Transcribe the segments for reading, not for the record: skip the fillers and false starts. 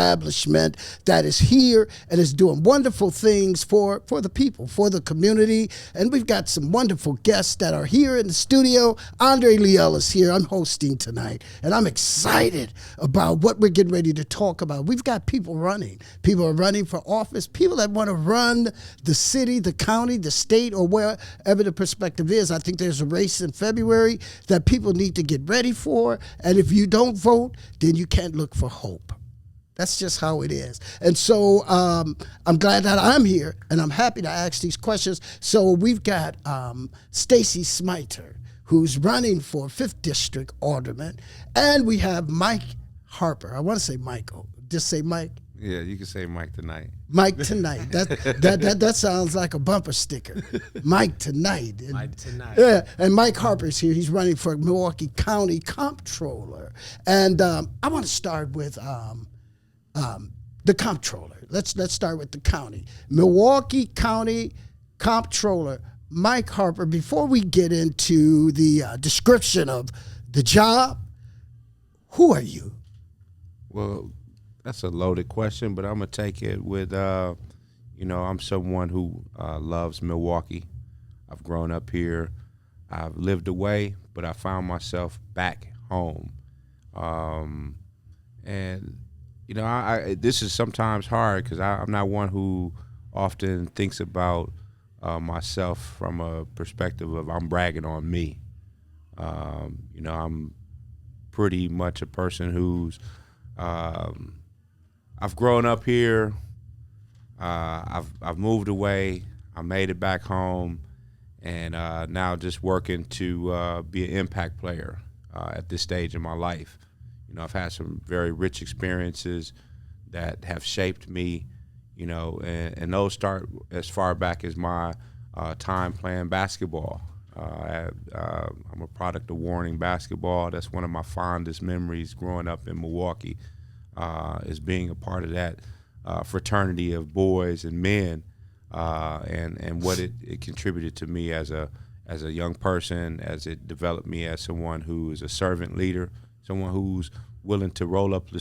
establishment that is here and is doing wonderful things for the people, for the community. And we've got some wonderful guests that are here in the studio. Andre Liel is here. I'm hosting tonight, and I'm excited about what we're getting ready to talk about. We've got people running. People are running for office. People that want to run the city, the county, the state, or wherever the perspective is. I think there's a race in February that people need to get ready for. And if you don't vote, then you can't look for hope. That's just how it is. And so I'm glad that I'm here, and I'm happy to ask these questions. So we've got Stacy Smiter, who's running for 5th District Alderman, and we have Mike Harper. I want to say Michael. Just say Mike. Yeah, you can say Mike tonight. Mike tonight. That sounds like a bumper sticker. Mike tonight. Mike tonight. Yeah, and Mike Harper's here. He's running for Milwaukee County Comptroller. And I want to start with the Comptroller. Let's start with the county. Milwaukee County Comptroller, Mike Harper. Before we get into the description of the job, who are you? Well, that's a loaded question, but I'm going to take it with, I'm someone who loves Milwaukee. I've grown up here. I've lived away, but I found myself back home. This is sometimes hard because I'm not one who often thinks about myself from a perspective of I'm bragging on me. I'm pretty much a person who's I've grown up here. I've moved away. I made it back home, and now just working to be an impact player at this stage in my life. I've had some very rich experiences that have shaped me, and those start as far back as my time playing basketball. I'm a product of Warning basketball. That's one of my fondest memories growing up in Milwaukee. Is being a part of that fraternity of boys and men, and what it contributed to me as a young person, as it developed me as someone who is a servant leader, someone who's willing to roll up my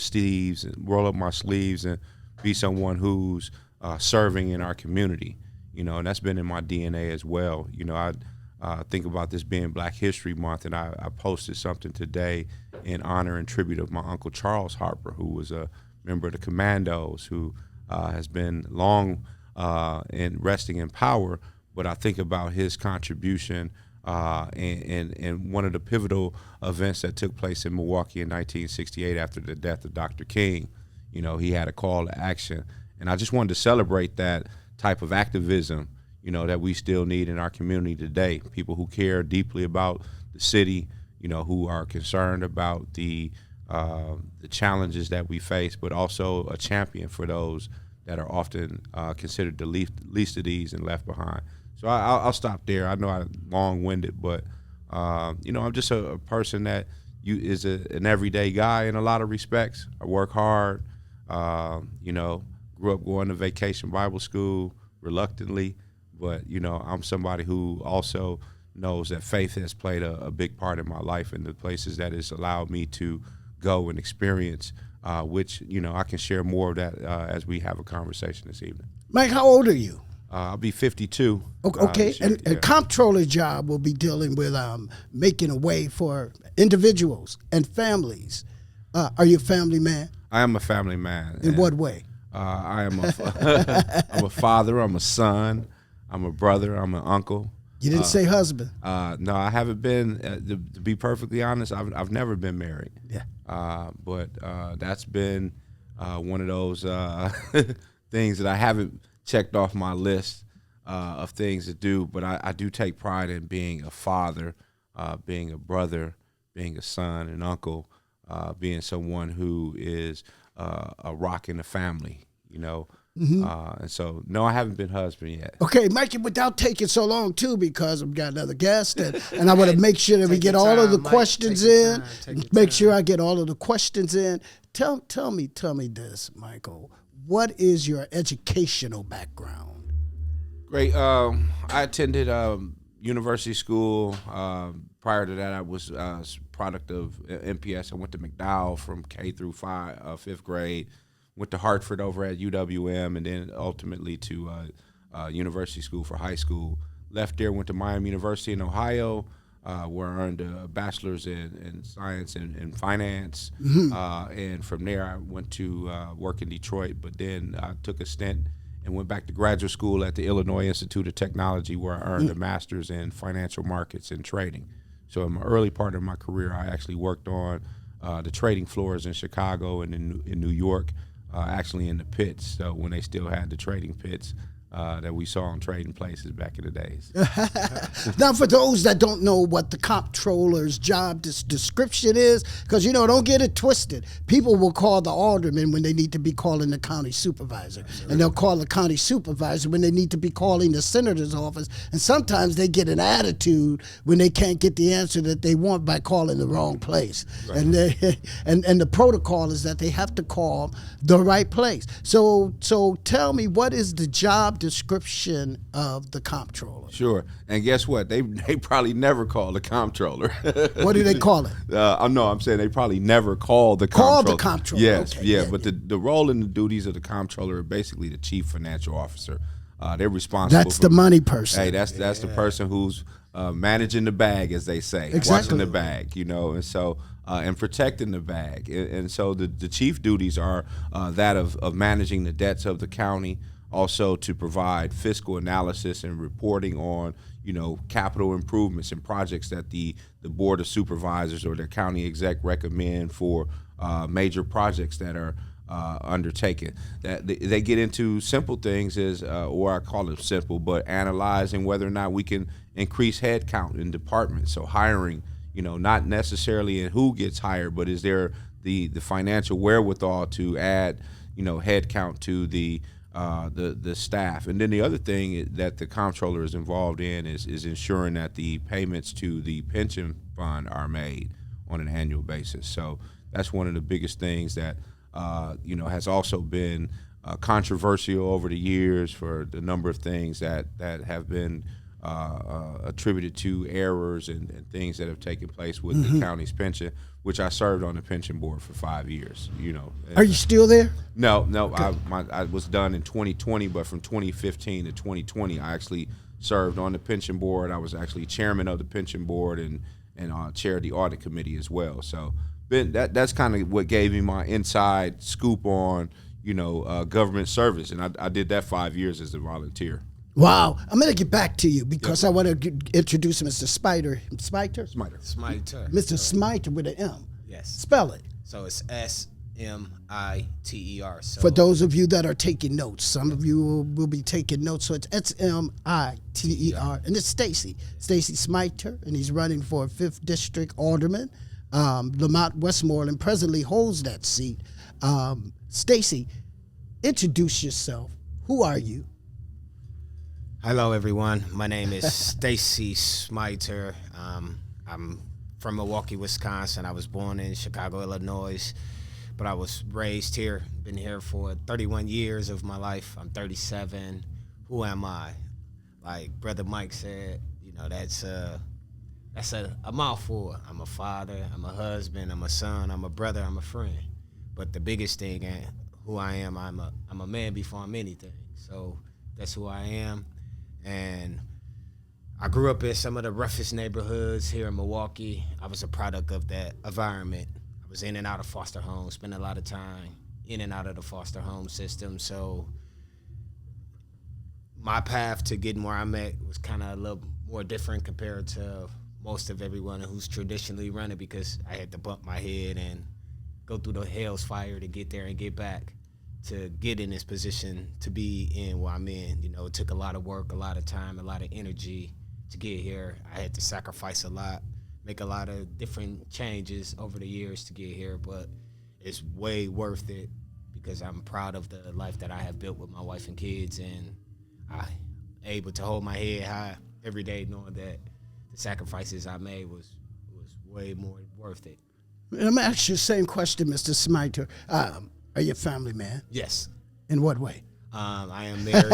sleeves and be someone who's serving in our community. And that's been in my DNA as well. I think about this being Black History Month, and I posted something today in honor and tribute of my Uncle Charles Harper, who was a member of the Commandos, who has been long in resting in power. But I think about his contribution and one of the pivotal events that took place in Milwaukee in 1968 after the death of Dr. King. He had a call to action. And I just wanted to celebrate that type of activism, that we still need in our community today. People who care deeply about the city, who are concerned about the challenges that we face, but also a champion for those that are often considered the least of these and left behind. So I'll stop there. I know I'm long-winded, but I'm just a person that is an everyday guy in a lot of respects. I work hard. Grew up going to Vacation Bible School reluctantly, but I'm somebody who also knows that faith has played a big part in my life and the places that it's allowed me to go and experience, which I can share more of that as we have a conversation this evening. Mike, how old are you? I'll be 52. Okay, and comptroller's job will be dealing with making a way for individuals and families. Are you a family man? I am a family man. In what way? I am I'm a father, I'm a son, I'm a brother, I'm an uncle. You didn't say husband. No, I haven't been, to be perfectly honest, I've never been married. Yeah. But that's been one of those things that I haven't checked off my list of things to do, but I do take pride in being a father, being a brother, being a son, an uncle, being someone who is a rock in the family, Mm-hmm. And so, no, I haven't been husband yet. Okay, Mike, without taking so long, too, because we've got another guest, and I want to make sure that we get all of the questions in. Make sure I get all of the questions in. Tell me this, Michael. What is your educational background? Great. I attended university school. Prior to that, I was a product of MPS. I went to McDowell from K through 5, 5th grade. went to Hartford over at UWM, and then ultimately to University School for high school. Left there, went to Miami University in Ohio, where I earned a bachelor's in science and finance. And from there, I went to work in Detroit, but then I took a stint and went back to graduate school at the Illinois Institute of Technology, where I earned a master's in financial markets and trading. So in my early part of my career, I actually worked on the trading floors in Chicago and in New York, actually in the pits. So when they still had the trading pits that we saw in trading places back in the days. Now, for those that don't know what the comptroller's job description is, because, don't get it twisted. People will call the alderman when they need to be calling the county supervisor. And they'll call the county supervisor when they need to be calling the senator's office. And sometimes they get an attitude when they can't get the answer that they want by calling the wrong place. Right. And the protocol is that they have to call the right place. So tell me, what is the job description of the comptroller? Sure. And guess what? They probably never call the comptroller. What do they call it? No, I'm saying they probably never call the comptroller. Call the comptroller. Yes, okay. yeah. But the role and the duties of the comptroller are basically the chief financial officer. They're responsible. That's the money person. Hey, that's the person who's managing the bag, as they say, exactly. Watching the bag, and so and protecting the bag. And so the chief duties are that of managing the debts of the county. Also to provide fiscal analysis and reporting on, capital improvements and projects that the Board of Supervisors or the county exec recommend for major projects that are undertaken. That they get into simple things or I call it simple, but analyzing whether or not we can increase head count in departments. So hiring, not necessarily in who gets hired, but is there the financial wherewithal to add, head count to the staff. And then the other thing that the comptroller is involved in is ensuring that the payments to the pension fund are made on an annual basis. So that's one of the biggest things that has also been controversial over the years for the number of things that have been attributed to errors and things that have taken place with the county's pension, which I served on the pension board for 5 years. Are you still there? No. Okay. I was done in 2020, but from 2015 to 2020, I actually served on the pension board. I was actually chairman of the pension board and chaired the audit committee as well. So that's kind of what gave me my inside scoop on government service, and I did that 5 years as a volunteer. Wow. I'm going to get back to you because I want to introduce Mr. Smiter. Smiter. Mr. Smiter with an M. Yes. Spell it. So it's Smiter. So for those of you that are taking notes, some of you will be taking notes. So it's Smiter. And it's Stacy Smiter, and he's running for 5th District Alderman. Lamont Westmoreland presently holds that seat. Stacy, introduce yourself. Who are you? Hello, everyone. My name is Stacy Smiter. I'm from Milwaukee, Wisconsin. I was born in Chicago, Illinois, but I was raised here. Been here for 31 years of my life. I'm 37. Who am I? Like Brother Mike said, that's a mouthful. I'm a father. I'm a husband. I'm a son. I'm a brother. I'm a friend. But the biggest thing, who I am, I'm a man before I'm anything. So that's who I am. And I grew up in some of the roughest neighborhoods here in Milwaukee. I was a product of that environment. I was in and out of foster homes, spent a lot of time in and out of the foster home system. So my path to getting where I'm at was kind of a little more different compared to most of everyone who's traditionally run it, because I had to bump my head and go through the hell's fire to get there and get back to get in this position to be in where I'm in. It took a lot of work, a lot of time, a lot of energy to get here. I had to sacrifice a lot, make a lot of different changes over the years to get here, but it's way worth it because I'm proud of the life that I have built with my wife and kids, and I'm able to hold my head high every day knowing that the sacrifices I made was way more worth it. I'm going to ask you the same question, Mr. Smiter. Are you a family man? Yes. In what way? I am married.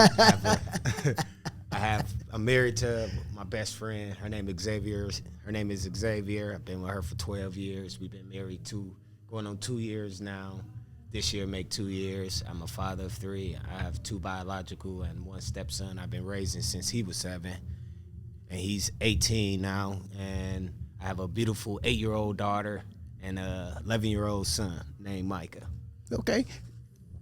I'm married to my best friend. Her name is Xavier. I've been with her for 12 years. We've been married going on 2 years now. this year make 2 years. I'm a father of 3. I have 2 biological and 1 stepson I've been raising since he was 7. And he's 18 now. And I have a beautiful 8-year-old daughter and a 11-year-old son named Micah. Okay.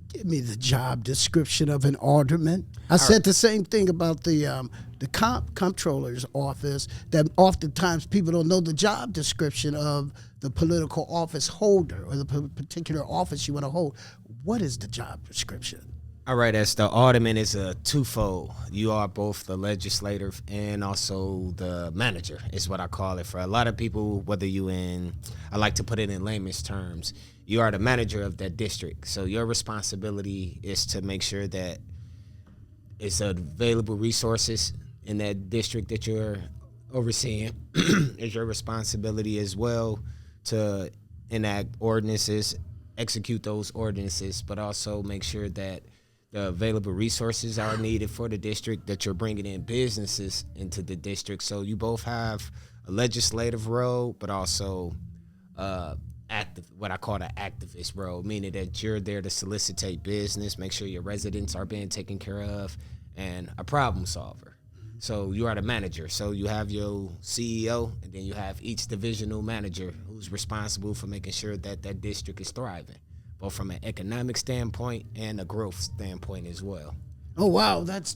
Give me the job description of an alderman. I said the same thing about the comptroller's office, that oftentimes people don't know the job description of the political office holder or the particular office you want to hold. What is the job description? All right, as the alderman is a twofold. You are both the legislative and also the manager, is what I call it. For a lot of people, whether I like to put it in layman's terms, you are the manager of that district. So your responsibility is to make sure that it's available resources in that district that you're overseeing. It's your responsibility as well to enact ordinances, execute those ordinances, but also make sure that the available resources are needed for the district, that you're bringing in businesses into the district. So you both have a legislative role, but also what I call the activist role, meaning that you're there to solicitate business, make sure your residents are being taken care of, and a problem solver. So you are the manager. So you have your CEO, and then you have each divisional manager who's responsible for making sure that that district is thriving, both from an economic standpoint and a growth standpoint as well. Oh wow, that's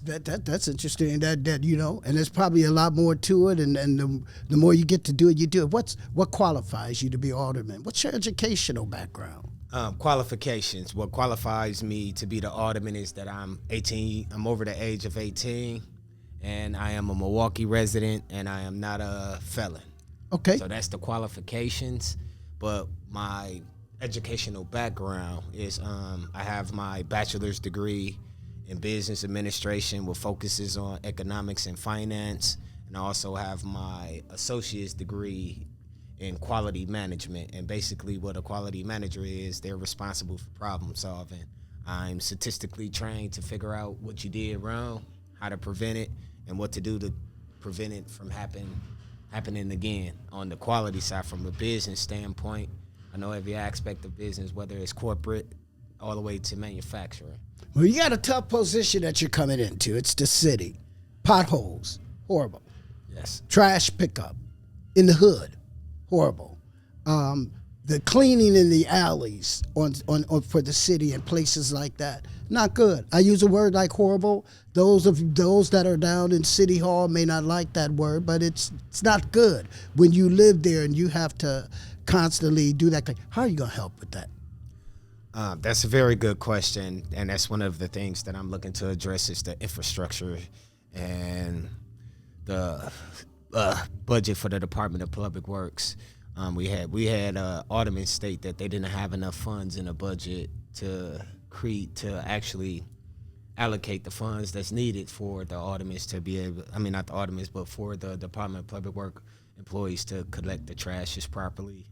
interesting. That and there's probably a lot more to it. And the more you get to do it, you do it. What qualifies you to be alderman? What's your educational background? Qualifications. What qualifies me to be the alderman is that I'm 18. I'm over the age of 18, and I am a Milwaukee resident, and I am not a felon. Okay. So that's the qualifications. But my educational background is I have my bachelor's degree in business administration with focuses on economics and finance, and I also have my associate's degree in quality management. And basically what a quality manager is, they're responsible for problem solving. I'm statistically trained to figure out what you did wrong, how to prevent it, and what to do to prevent it from happening again. On the quality side, from a business standpoint, I know every aspect of business, whether it's corporate all the way to manufacturing. Well, you got a tough position that you're coming into. It's the city. Potholes, horrible. Yes. Trash pickup in the hood, horrible. The cleaning in the alleys on for the city and places like that, not good. I use a word like horrible. Those that are down in City Hall may not like that word, but it's not good when you live there and you have to constantly do that. How are you gonna help with that? That's a very good question, and that's one of the things that I'm looking to address is the infrastructure and the budget for the Department of Public Works. We had aldermen state that they didn't have enough funds in the budget to actually allocate the funds that's needed for the aldermen to be able, not the aldermen, but for the Department of Public Works employees to collect the trashes properly.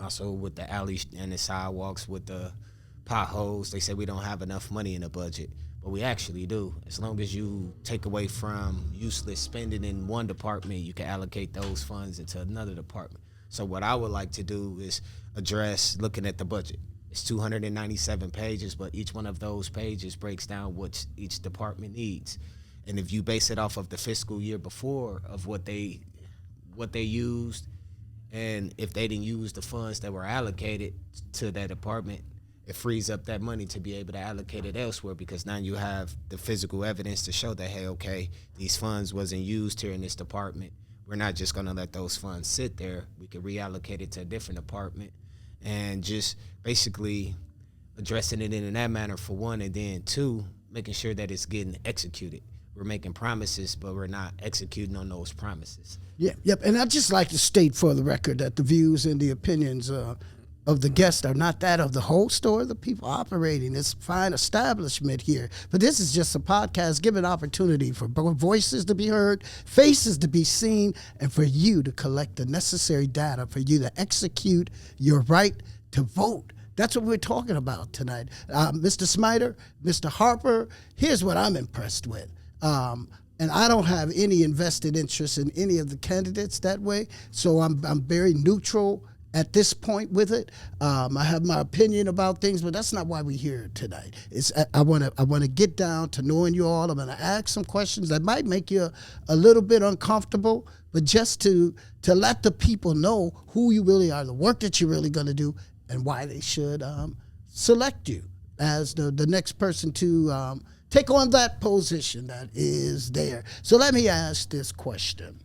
Also with the alleys and the sidewalks, with the potholes, they said we don't have enough money in the budget, but we actually do. As long as you take away from useless spending in one department, you can allocate those funds into another department. So what I would like to do is address looking at the budget. It's 297 pages, but each one of those pages breaks down what each department needs. And if you base it off of the fiscal year before of what they used, and if they didn't use the funds that were allocated to that department, it frees up that money to be able to allocate it elsewhere, because now you have the physical evidence to show that, hey, okay, these funds wasn't used here in this department. We're not just going to let those funds sit there. We can reallocate it to a different department, and just basically addressing it in that manner for one, and then two, making sure that it's getting executed. We're making promises, but we're not executing on those promises. Yeah, yep. And I'd just like to state for the record that the views and the opinions of the guests are not that of the host or the people operating this fine establishment here. But this is just a podcast giving opportunity for voices to be heard, faces to be seen, and for you to collect the necessary data for you to execute your right to vote. That's what we're talking about tonight. Mr. Smiter, Mr. Harper, here's what I'm impressed with. And I don't have any invested interest in any of the candidates that way, so I'm very neutral at this point with it. I have my opinion about things, but that's not why we're here tonight. I want to get down to knowing you all. I'm going to ask some questions that might make you a little bit uncomfortable, but just to let the people know who you really are, the work that you're really going to do, and why they should select you as the next person to take on that position that is there. So let me ask this question.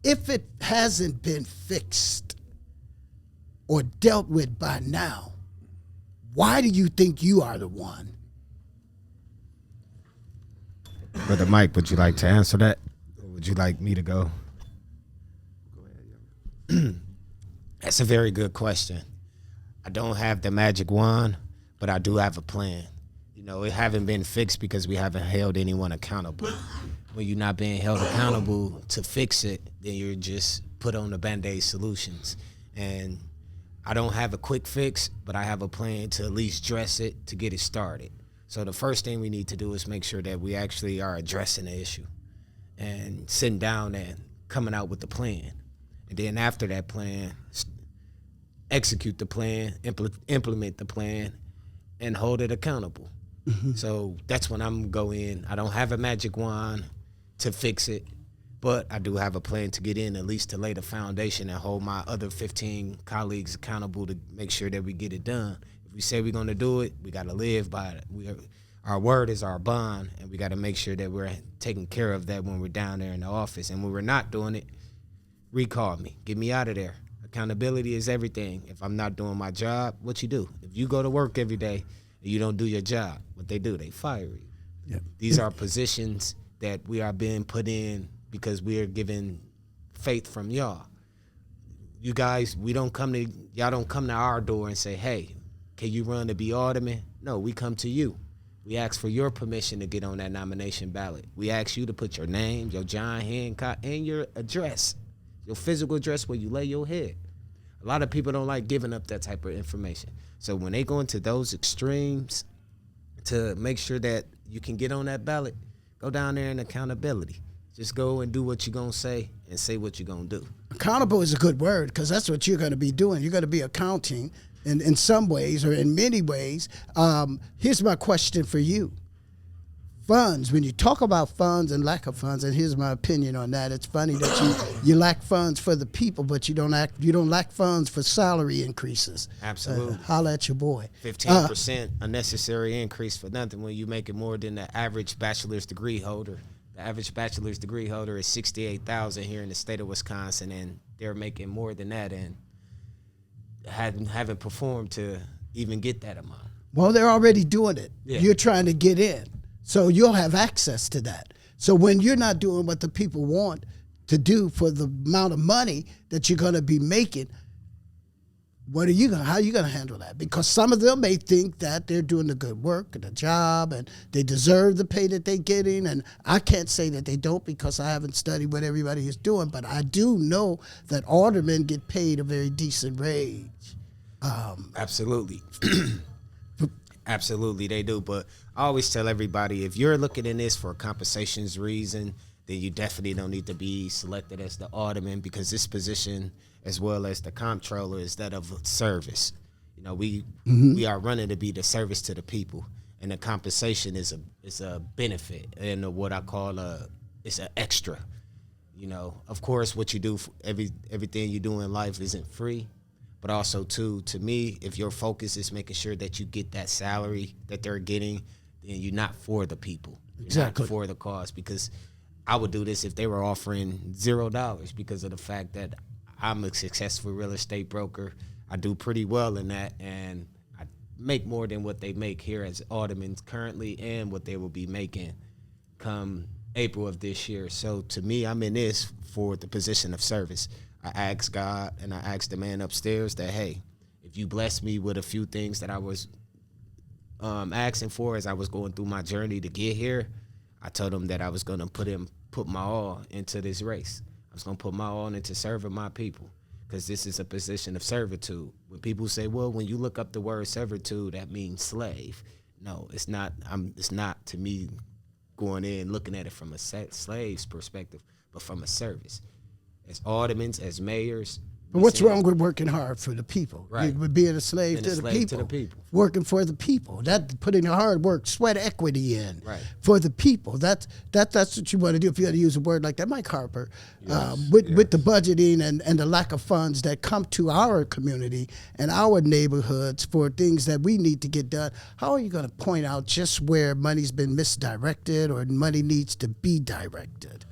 If it hasn't been fixed or dealt with by now, why do you think you are the one? Brother Mike, would you like to answer that? Or would you like me to go? Go ahead. That's a very good question. I don't have the magic wand, but I do have a plan. You know, it haven't been fixed because we haven't held anyone accountable. When you're not being held accountable to fix it, then you're just put on the Band-Aid solutions. And I don't have a quick fix, but I have a plan to at least address it to get it started. So the first thing we need to do is make sure that we actually are addressing the issue and sitting down and coming out with the plan. And then after that plan, execute the plan, implement the plan, and hold it accountable. Mm-hmm. So that's when I'm going in. I don't have a magic wand to fix it, but I do have a plan to get in, at least to lay the foundation and hold my other 15 colleagues accountable to make sure that we get it done. If we say we're going to do it, we got to live by it. Our word is our bond, and we got to make sure that we're taking care of that when we're down there in the office. And when we're not doing it, recall me. Get me out of there. Accountability is everything. If I'm not doing my job, what you do? If you go to work every day and you don't do your job, what they do? They fire you. Yep. These are positions that we are being put in because we are given faith from y'all. You guys, y'all don't come to our door and say, hey, can you run to be alderman? No, we come to you. We ask for your permission to get on that nomination ballot. We ask you to put your name, your John Hancock, and your address, your physical address where you lay your head. A lot of people don't like giving up that type of information. So when they go into those extremes to make sure that you can get on that ballot, go down there in accountability. Just go and do what you're going to say and say what you're going to do. Accountable is a good word because that's what you're going to be doing. You're going to be accounting in some ways or in many ways. Here's my question for you. Funds, when you talk about funds and lack of funds, and here's my opinion on that, it's funny that you lack funds for the people, but you don't lack funds for salary increases. Absolutely. Holla at your boy. 15% unnecessary increase for nothing when you're making more than the average bachelor's degree holder. The average bachelor's degree holder is $68,000 here in the state of Wisconsin, and they're making more than that and haven't performed to even get that amount. Well, they're already doing it. Yeah. You're trying to get in. So you'll have access to that. So when you're not doing what the people want to do for the amount of money that you're going to be making, how are you going to handle that? Because some of them may think that they're doing the good work and the job and they deserve the pay that they're getting. And I can't say that they don't because I haven't studied what everybody is doing. But I do know that aldermen get paid a very decent wage. Absolutely. Absolutely, they do. But I always tell everybody, if you're looking in this for a compensations reason, then you definitely don't need to be selected as the alderman because this position, as well as the comptroller, is that of service. You know, we are running to be the service to the people, and the compensation is a benefit and what I call it's an extra. You know, of course, what you do, everything you do in life isn't free. But also, too, to me, if your focus is making sure that you get that salary that they're getting, then you're not for the people. You're exactly. Not for the cause. Because I would do this if they were offering $0 because of the fact that I'm a successful real estate broker. I do pretty well in that, and I make more than what they make here as aldermen currently and what they will be making come April of this year. So, to me, I'm in this for the position of service. I asked God and I asked the man upstairs that, hey, if you bless me with a few things that I was asking for as I was going through my journey to get here, I told him that I was going to put my all into this race. I was going to put my all into serving my people because this is a position of servitude. When people say, well, when you look up the word servitude, that means slave. No, it's not. It's not to me going in looking at it from a slave's perspective, but from a service. As aldermen, as mayors, But what's wrong with working hard for the people? Right. With being a slave, to, the people. Working for the people. That putting the hard work, sweat equity in for the people. That's what you want to do. If you had to use a word like that, Mike Harper, with the budgeting and the lack of funds that come to our community and our neighborhoods for things that we need to get done, how are you going to point out just where money's been misdirected or money needs to be directed?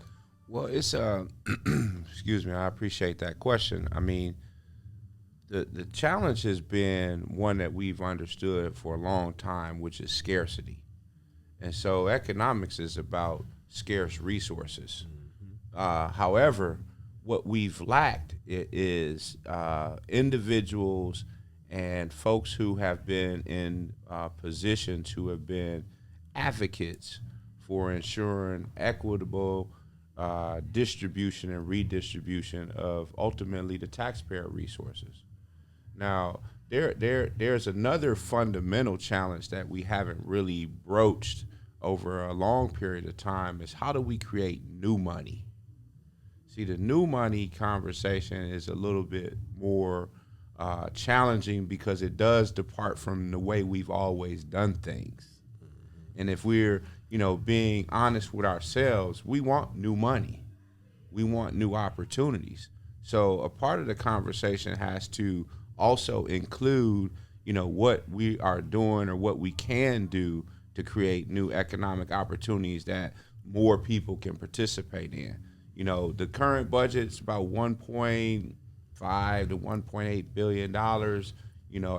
Well, it's excuse me. I appreciate that question. I mean, the challenge has been one that we've understood for a long time, which is scarcity, and so economics is about scarce resources. However, what we've lacked is individuals and folks who have been in positions who have been advocates for ensuring equitable distribution and redistribution of ultimately the taxpayer resources. Now, there's another fundamental challenge that we haven't really broached over a long period of time is how do we create new money? See, the new money conversation is a little bit more challenging because it does depart from the way we've always done things. And if we're being honest with ourselves, we want new money. We want new opportunities. So a part of the conversation has to also include, what we are doing or what we can do to create new economic opportunities that more people can participate in. The current budget's about $1.5 to $1.8 billion,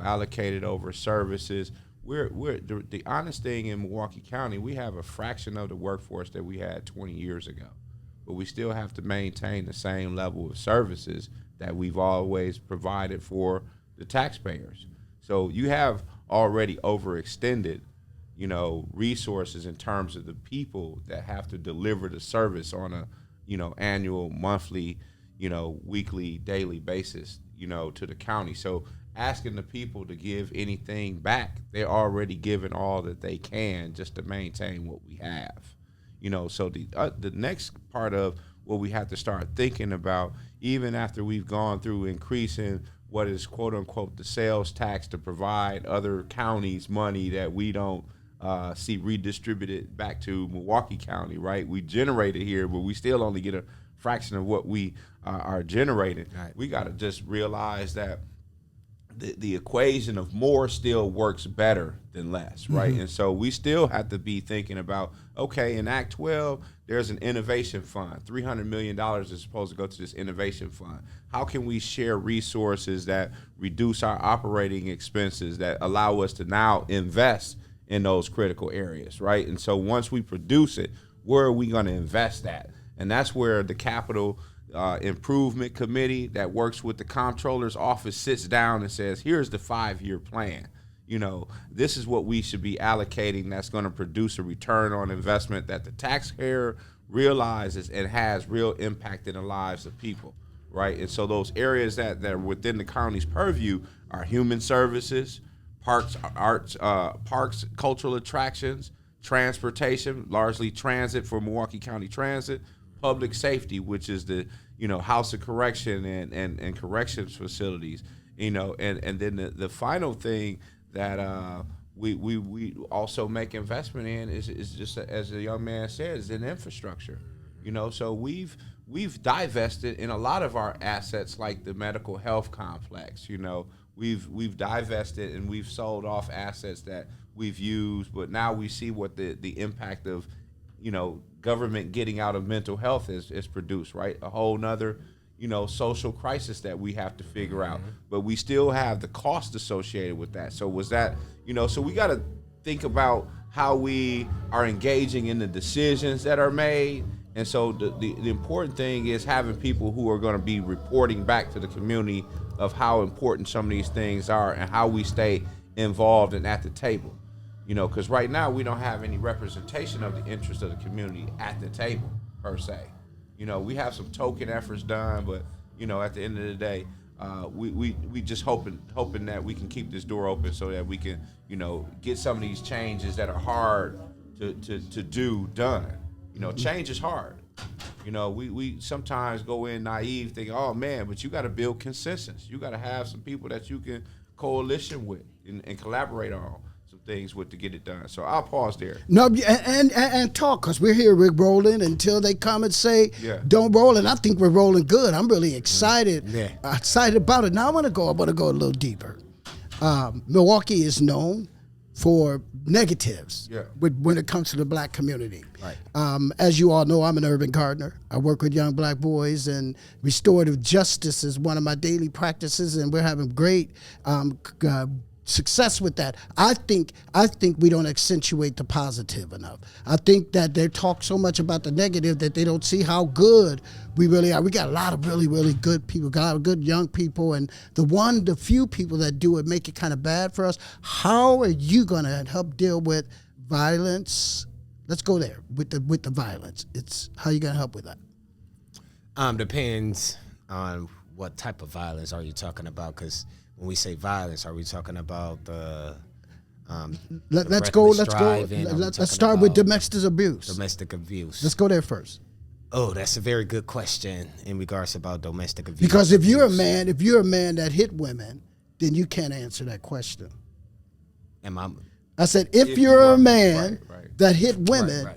allocated over services. We're the honest thing in Milwaukee County, we have a fraction of the workforce that we had 20 years ago, but we still have to maintain the same level of services that we've always provided for the taxpayers. So you have already overextended, resources in terms of the people that have to deliver the service on a, annual, monthly, weekly, daily basis, to the county. So asking the people to give anything back, they're already giving all that they can just to maintain what we have. So the next part of what we have to start thinking about, even after we've gone through increasing what is quote unquote the sales tax to provide other counties money that we don't see redistributed back to Milwaukee County, right? We generate it here, but we still only get a fraction of what we are generating. Right. We got to just realize that the equation of more still works better than less, right? Mm-hmm. And so we still have to be thinking about, okay, in Act 12, there's an innovation fund. $300 million is supposed to go to this innovation fund. How can we share resources that reduce our operating expenses that allow us to now invest in those critical areas, right? And so once we produce it, where are we going to invest that? And that's where the capital improvement committee that works with the comptroller's office sits down and says, here's the 5-year plan. This is what we should be allocating that's going to produce a return on investment that the taxpayer realizes and has real impact in the lives of people, right? And so those areas that are within the county's purview are human services, parks, arts, parks, cultural attractions, transportation, largely transit for Milwaukee County Transit, public safety, which is the house of correction and corrections facilities, and then the final thing that we also make investment in is just, as the young man says, in infrastructure. So we've divested in a lot of our assets, like the medical health complex. We've divested and we've sold off assets that we've used, but now we see what the impact of government getting out of mental health is produced, right? A whole nother, social crisis that we have to figure out. But we still have the cost associated with that. So was that, so we got to think about how we are engaging in the decisions that are made. And so the important thing is having people who are going to be reporting back to the community of how important some of these things are and how we stay involved and at the table. Because right now we don't have any representation of the interest of the community at the table, per se. We have some token efforts done, but, at the end of the day, we just hoping that we can keep this door open so that we can, get some of these changes that are hard to do done. Change is hard. You know, we sometimes go in naive, thinking, oh man, but you got to build consensus. You got to have some people that you can coalition with and collaborate on some things with to get it done. So I'll pause there. No, and talk, because we're here, we're rolling until they come and say, Yeah. don't roll. And I think we're rolling good. I'm really excited, Yeah. excited about it. Now I want to go a little deeper. Milwaukee is known for negatives when it comes to the black community. Right. As you all know, I'm an urban gardener. I work with young black boys, and restorative justice is one of my daily practices, and we're having great success with that. I think we don't accentuate the positive enough. I think that they talk so much about the negative that they don't see how good we really are. We got a lot of really, really good people, got a lot of good young people, and the few people that do it make it kind of bad for us. How are you going to help deal with violence? Let's go there with the violence. It's how you going to help with that? Depends on what type of violence are you talking about, because when we say violence, are we talking about the Let's start with domestic abuse. Domestic abuse. Let's go there first. Oh, that's a very good question in regards about domestic abuse. Because if you're a man that hit women, then you can't answer that question. I said, if you're a man that hit women,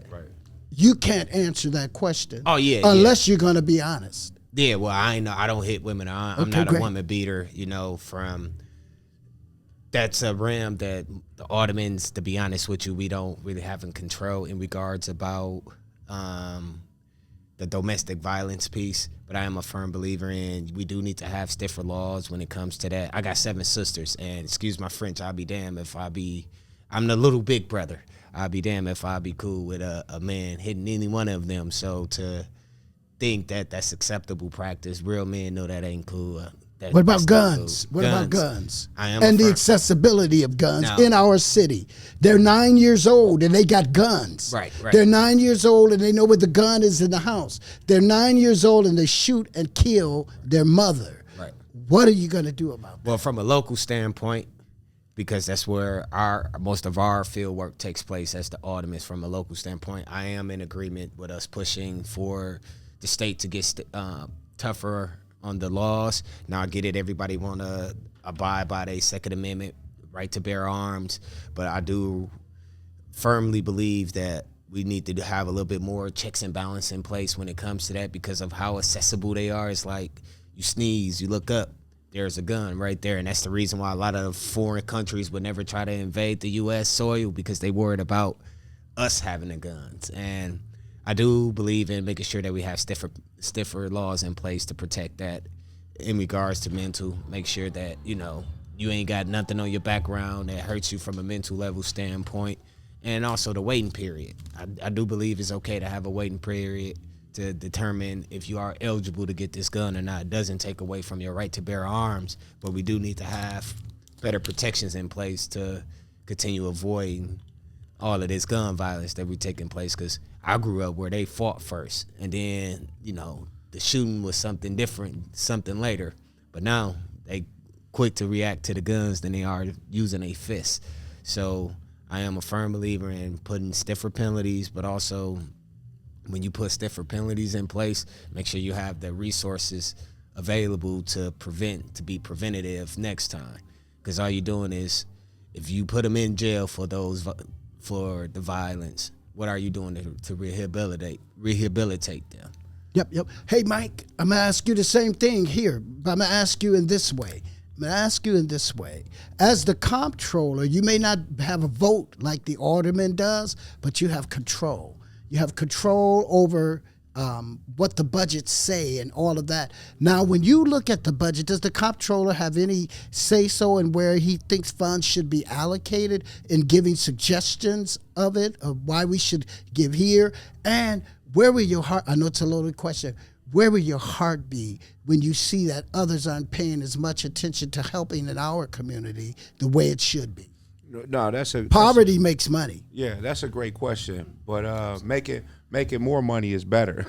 you can't answer that question. Oh yeah, unless you're going to be honest. Yeah, well, I don't hit women. I'm not a woman beater. You know, that's a realm that the aldermans, to be honest with you, we don't really have in control in regards about the domestic violence piece. But I am a firm believer in we do need to have stiffer laws when it comes to that. I got 7 sisters, and excuse my French, I'll be damned if I'm the little big brother. I'll be damned if I'll be cool with a man hitting any one of them. So to think that that's acceptable practice, real men know that ain't cool. What about guns? What about guns? And the accessibility of guns in our city. They're 9 years old and they got guns. Right. They're 9 years old and they know where the gun is in the house. They're 9 years old and they shoot and kill their mother. Right. What are you going to do about that? Well, from a local standpoint, because that's where most of our field work takes place as the aldermen. From a local standpoint, I am in agreement with us pushing for the state to get tougher on the laws. Now I get it, everybody want to abide by the Second Amendment, right to bear arms, but I do firmly believe that we need to have a little bit more checks and balance in place when it comes to that, because of how accessible they are. It's like you sneeze, you look up, there's a gun right there, and that's the reason why a lot of foreign countries would never try to invade the U.S. soil, because they worried about us having the guns. And I do believe in making sure that we have stiffer laws in place to protect that in regards to mental. Make sure that, you ain't got nothing on your background that hurts you from a mental level standpoint. And also the waiting period. I do believe it's okay to have a waiting period to determine if you are eligible to get this gun or not. It doesn't take away from your right to bear arms, but we do need to have better protections in place to continue avoiding all of this gun violence that we taking place, because I grew up where they fought first, and then, the shooting was something different, something later. But now they quick to react to the guns than they are using a fist. So I am a firm believer in putting stiffer penalties, but also when you put stiffer penalties in place, make sure you have the resources available to be preventative next time. Because all you're doing is, if you put them in jail for the violence, what are you doing to rehabilitate them? Yep. Hey, Mike, I'm going to ask you the same thing here, but I'm going to ask you in this way. As the comptroller, you may not have a vote like the alderman does, but you have control. You have control over what the budgets say and all of that. Now, when you look at the budget, does the comptroller have any say-so in where he thinks funds should be allocated in giving suggestions of it, of why we should give here? And where will your heart, I know it's a loaded question, where will your heart be when you see that others aren't paying as much attention to helping in our community the way it should be? No, poverty makes money. Yeah, that's a great question, but making more money is better.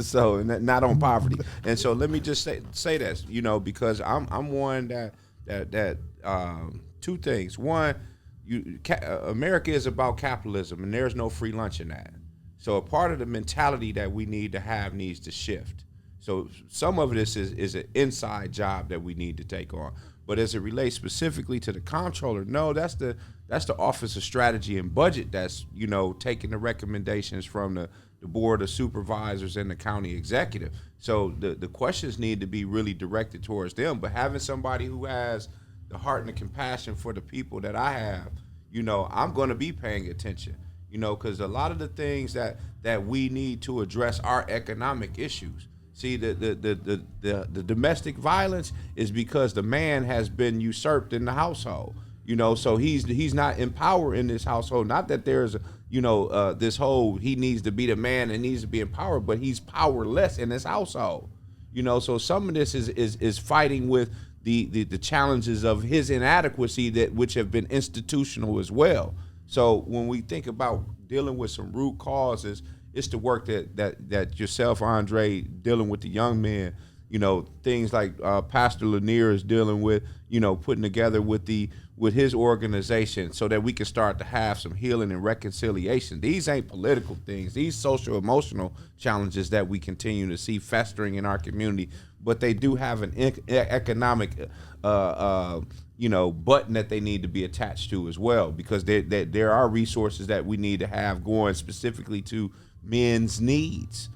So not on poverty. And so let me just say this, because I'm one that two things. One, America is about capitalism, and there's no free lunch in that. So a part of the mentality that we need to have needs to shift. So some of this is an inside job that we need to take on. But as it relates specifically to the comptroller, no, that's the Office of Strategy and Budget that's, taking the recommendations from the board of supervisors and the county executive. So the questions need to be really directed towards them. But having somebody who has the heart and the compassion for the people that I have, I'm going to be paying attention, because a lot of the things that we need to address are economic issues. See, the domestic violence is because the man has been usurped in the household. So he's not in power in this household. Not that there's this whole he needs to be the man and needs to be in power, but he's powerless in this household. So some of this is fighting with the challenges of his inadequacy which have been institutional as well. So when we think about dealing with some root causes, it's the work that yourself, Andre, dealing with the young men, things like Pastor Lanier is dealing with, putting together with his organization so that we can start to have some healing and reconciliation. These ain't political things. These social emotional challenges that we continue to see festering in our community, but they do have an economic button that they need to be attached to as well, because there are resources that we need to have going specifically to men's needs,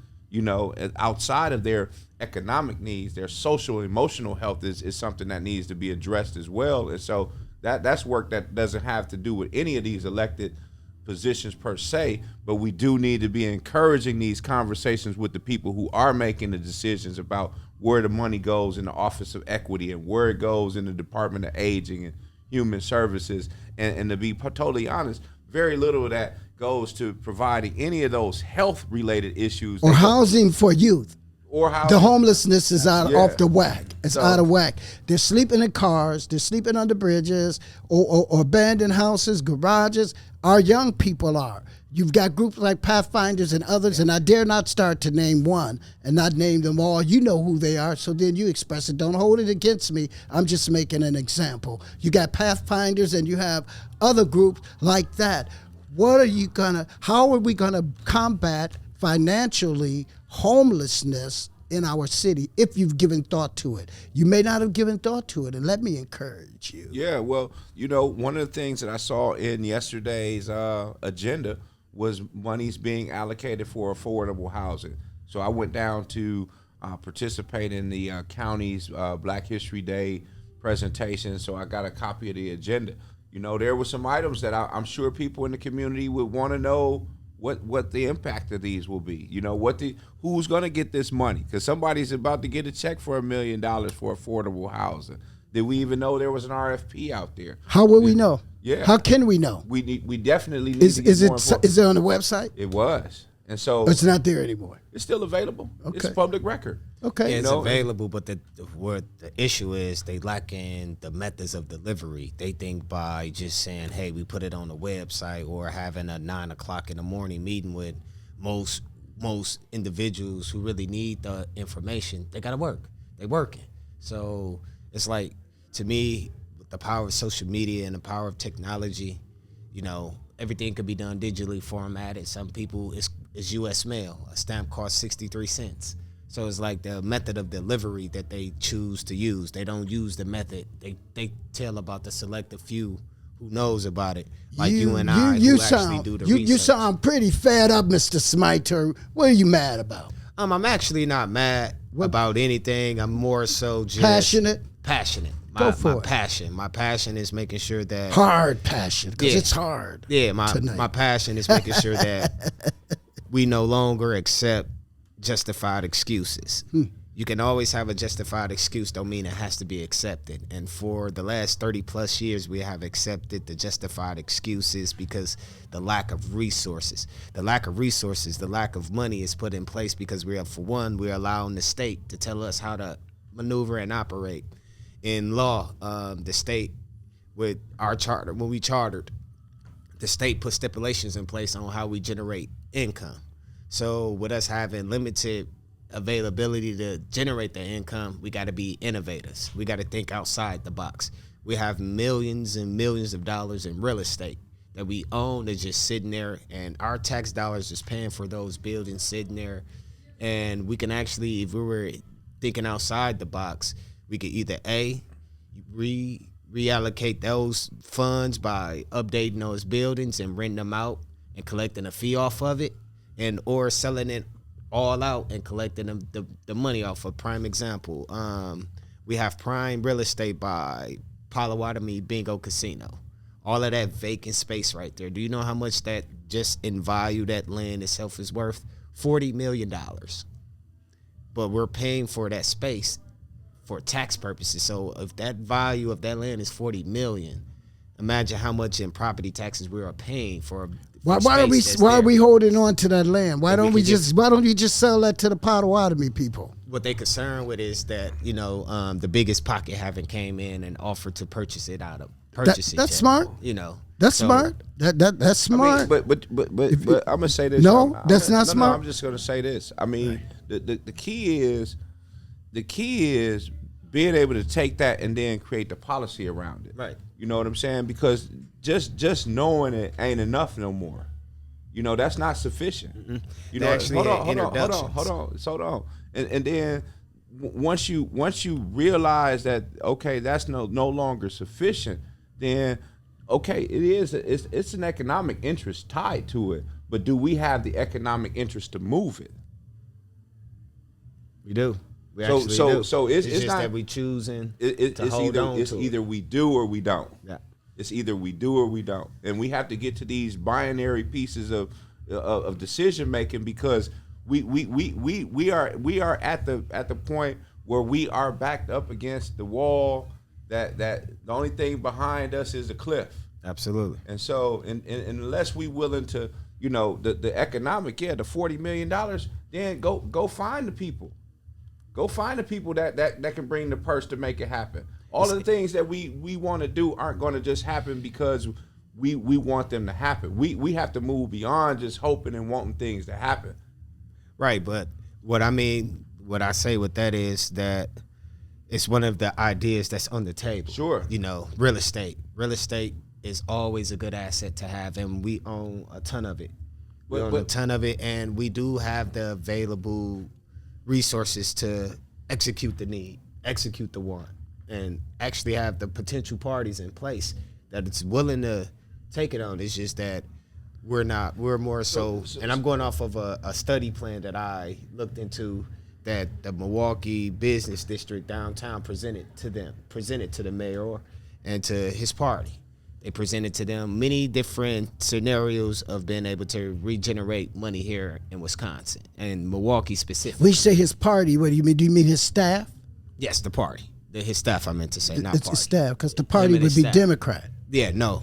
outside of their economic needs. Their social and emotional health is something that needs to be addressed as well. And so that's work that doesn't have to do with any of these elected positions per se, but we do need to be encouraging these conversations with the people who are making the decisions about where the money goes in the Office of Equity and where it goes in the Department of Aging and Human Services. And to be totally honest, very little of that goes to providing any of those health-related issues. Or housing for youth. Or housing. The homelessness is off the whack. It's out of whack. They're sleeping in cars. They're sleeping under bridges or abandoned houses, garages. Our young people are. You've got groups like Pathfinders and others, and I dare not start to name one and not name them all. You know who they are, so then you express it. Don't hold it against me. I'm just making an example. You got Pathfinders and you have other groups like that. How are we gonna combat financially homelessness in our city if you've given thought to it? You may not have given thought to it, and let me encourage you. Yeah, well, one of the things that I saw in yesterday's agenda was monies being allocated for affordable housing. So I went down to participate in the county's Black History Day presentation, so I got a copy of the agenda. There were some items that I'm sure people in the community would want to know what the impact of these will be. Who's going to get this money? Because somebody's about to get a check for $1 million for affordable housing. Did we even know there was an RFP out there? How will we know? Yeah. How can we know? We definitely need to get more information. Is it on the website? It was. And so it's not there anymore. It's still available. Okay. It's a public record. Okay. Yeah, it's available, but the issue is they lacking the methods of delivery. They think by just saying, hey, we put it on the website, or having a 9:00 in the morning meeting with most individuals who really need the information, they gotta work. They working. So it's like, to me, with the power of social media and the power of technology, everything could be done digitally formatted. Some people, it's U.S. mail. A stamp costs 63 cents. So it's like the method of delivery that they choose to use. They don't use the method. They tell about the selective few who knows about it, like you and I, who actually do the research. You sound pretty fed up, Mr. Smiter. What are you mad about? I'm actually not mad about anything. I'm more so just passionate. My passion is making sure that hard passion, because it's hard. Yeah, my passion is making sure that we no longer accept justified excuses. You can always have a justified excuse, don't mean it has to be accepted. And for the last 30 plus years, we have accepted the justified excuses because the lack of resources, the lack of money is put in place because we're allowing the state to tell us how to maneuver and operate. In law, the state, with our charter, when we chartered, the state put stipulations in place on how we generate income. So with us having limited availability to generate the income, we got to be innovators. We got to think outside the box. We have millions and millions of dollars in real estate that we own that's just sitting there, and our tax dollars is paying for those buildings sitting there. And we can actually, if we were thinking outside the box, we could either reallocate those funds by updating those buildings and renting them out and collecting a fee off of it, and or selling it all out and collecting the money off. A prime example, we have prime real estate by Potawatomi Bingo Casino. All of that vacant space right there. Do you know how much that just in value that land itself is worth? $40 million. But we're paying for that space for tax purposes. So if that value of that land is $40 million, imagine how much in property taxes we are paying for. Why are we holding on to that land? Why don't you just sell that to the Potawatomi people? What they concerned with is that, the biggest pocket haven't came in and offered to purchase it out of that's smart. That's smart. That's smart. I mean, but I'm gonna say this. No, that's not smart. No, I'm just gonna say this. I mean, the key is being able to take that and then create the policy around it. Right. You know what I'm saying? Because just knowing it ain't enough no more. That's not sufficient. Mm-hmm. Hold on. And then once you realize that, okay, that's no longer sufficient, then okay, it's an economic interest tied to it. But do we have the economic interest to move it? We do. So it's just not that we choosing to hold on to it. It's either we do or we don't. Yeah. It's either we do or we don't, and we have to get to these binary pieces of decision making, because we are at the point where we are backed up against the wall. That the only thing behind us is a cliff. Absolutely. And so, and unless we willing to, the economic, the $40 million, then go find the people. Go find the people that can bring the purse to make it happen. All of the things that we want to do aren't going to just happen because we want them to happen. We have to move beyond just hoping and wanting things to happen. Right, but what I say with that is that it's one of the ideas that's on the table. Sure. Real estate. Real estate is always a good asset to have, and we own a ton of it. We own a ton of it, and we do have the available resources to execute the need, execute the want, and actually have the potential parties in place that it's willing to take it on. It's just that we're not. We're more so, and I'm going off of a study plan that I looked into that the Milwaukee Business District downtown presented to the mayor and to his party. They presented to them many different scenarios of being able to regenerate money here in Wisconsin and Milwaukee specifically. When you say his party, what do you mean? Do you mean his staff? Yes, the party. His staff, I meant to say, not it's party. His staff, because the party would be staff. Democrat. Yeah, no.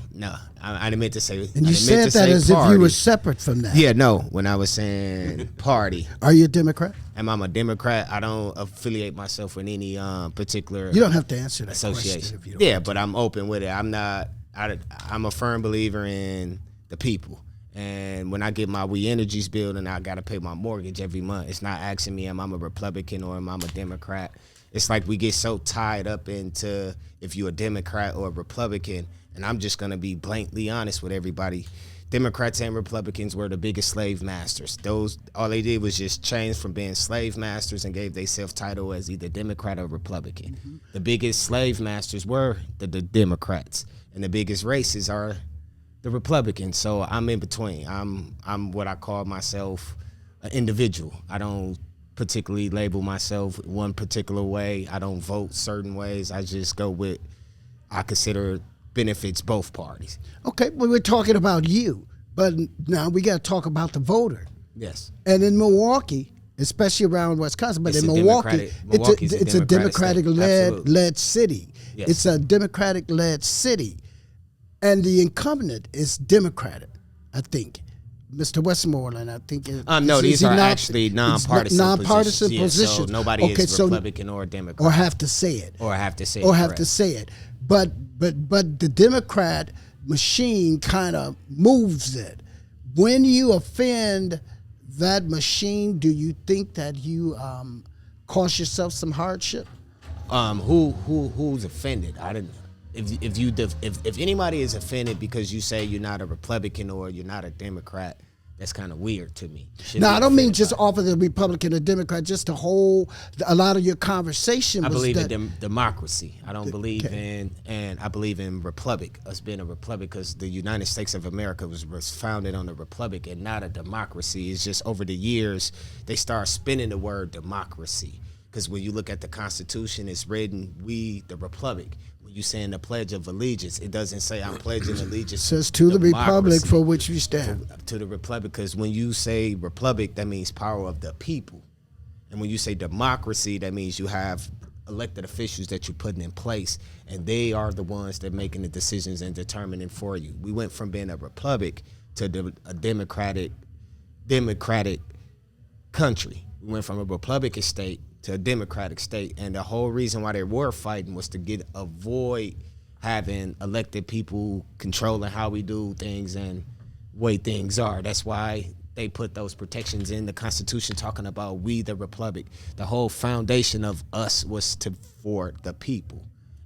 I didn't mean to say. And you said that as party. If you were separate from that. Yeah, no. When I was saying party. Are you a Democrat? Am I a Democrat? I don't affiliate myself with any particular. You don't have to answer that association. Question if you don't yeah, but I'm open with it. I'm not. I'm a firm believer in the people. And when I get my We Energies bill and I got to pay my mortgage every month, it's not asking me am I a Republican or am I a Democrat. It's like we get so tied up into if you're a Democrat or a Republican, and I'm just going to be blatantly honest with everybody. Democrats and Republicans were the biggest slave masters. All they did was just change from being slave masters and gave themselves title as either Democrat or Republican. Mm-hmm. The biggest slave masters were the Democrats, and the biggest races are the Republicans. So I'm in between. I'm what I call myself an individual. I don't particularly label myself one particular way. I don't vote certain ways. I just go with I consider benefits both parties. Okay, well, we're talking about you, but now we got to talk about the voter. Yes. And in Milwaukee, especially around Wisconsin, but in Milwaukee, it's a Democratic-led city. Yes. It's a Democratic-led city, and the incumbent is Democratic, I think. Mr. Westmoreland, I think. No, these are actually nonpartisan positions. positions. So nobody is Republican or Democrat. Or have to say it. But the Democrat machine kind of moves it. When you offend that machine, do you think that you cause yourself some hardship? Who's offended? I didn't. if anybody is offended because you say you're not a Republican or you're not a Democrat, that's kind of weird to me. No, I don't mean just off of the Republican or Democrat, just the whole, a lot of your conversation I was believe that, in democracy. I don't believe in, and I believe in republic, us being a republic, because the United States of America was founded on a republic and not a democracy. It's just over the years, they start spinning the word democracy. Because when you look at the Constitution, it's written, we, the republic. When you say in the Pledge of Allegiance, it doesn't say I'm pledging allegiance says to the republic democracy, for which we stand. to the republic, because when you say republic, that means power of the people. And when you say democracy, that means you have elected officials that you're putting in place, and they are the ones that are making the decisions and determining for you. We went from being a republic to a democratic country. We went from a Republican state to a Democratic state, and the whole reason why they were fighting was to avoid having elected people controlling how we do things and way things are. That's why they put those protections in the Constitution, talking about we the Republic. The whole foundation of us was for the people,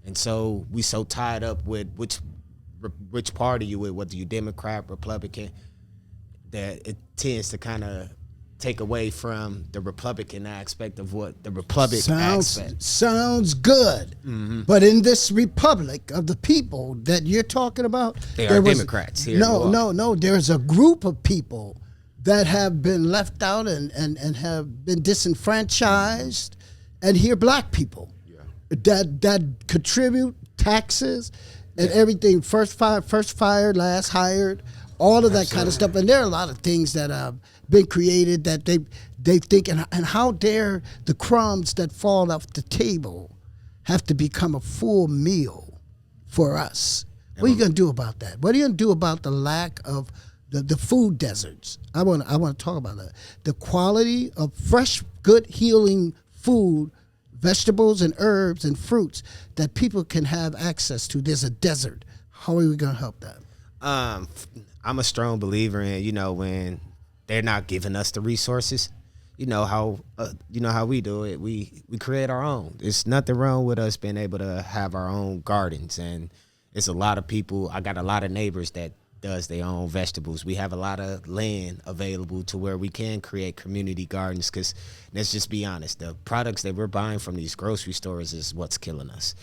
and so we so tied up with which party you with, whether you Democrat, Republican, that it tends to kind of take away from the Republican aspect of what the Republic aspect. Sounds good. But in this republic of the people that you're talking about, They are Democrats here. No. There's a group of people that have been left out and have been disenfranchised, and here black people that contribute taxes and everything, first fired, last hired, all of that kind of stuff. And there are a lot of things that have been created that they think, and how dare the crumbs that fall off the table have to become a full meal for us? What are you going to do about that? What are you going to do about the lack of the food deserts? I want to talk about that. The quality of fresh, good, healing food, vegetables and herbs and fruits that people can have access to. There's a desert. How are we going to help that? I'm a strong believer in, when they're not giving us the resources, how we do it. We create our own. There's nothing wrong with us being able to have our own gardens, and it's a lot of people. I got a lot of neighbors that does their own vegetables. We have a lot of land available to where we can create community gardens, because let's just be honest, the products that we're buying from these grocery stores is what's killing us.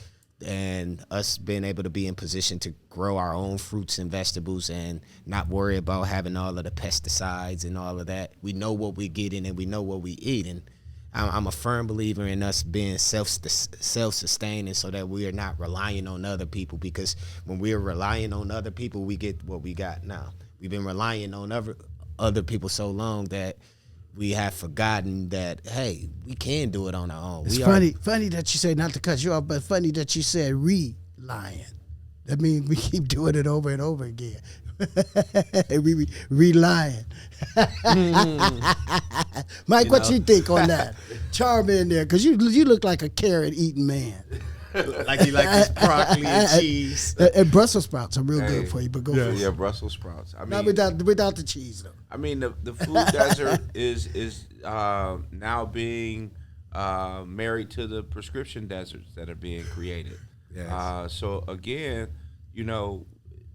And us being able to be in position to grow our own fruits and vegetables and not worry about having all of the pesticides and all of that. We know what we're getting and we know what we eat. And I'm a firm believer in us being self-sustaining, so that we are not relying on other people, because when we're relying on other people, we get what we got now. We've been relying on other people so long that we have forgotten that, hey, we can do it on our own. It's funny that you say, not to cut you off, but funny that you said relying. That means we keep doing it over and over again. we relying. Mike, what you think on that? Charm in there, because you look like a carrot eating man. Like you like this broccoli and cheese. And Brussels sprouts are real good for you, but go for it. Yeah, Brussels sprouts. I mean, not without the cheese, though. I mean, the food desert is now being married to the prescription deserts that are being created. Yes. So again,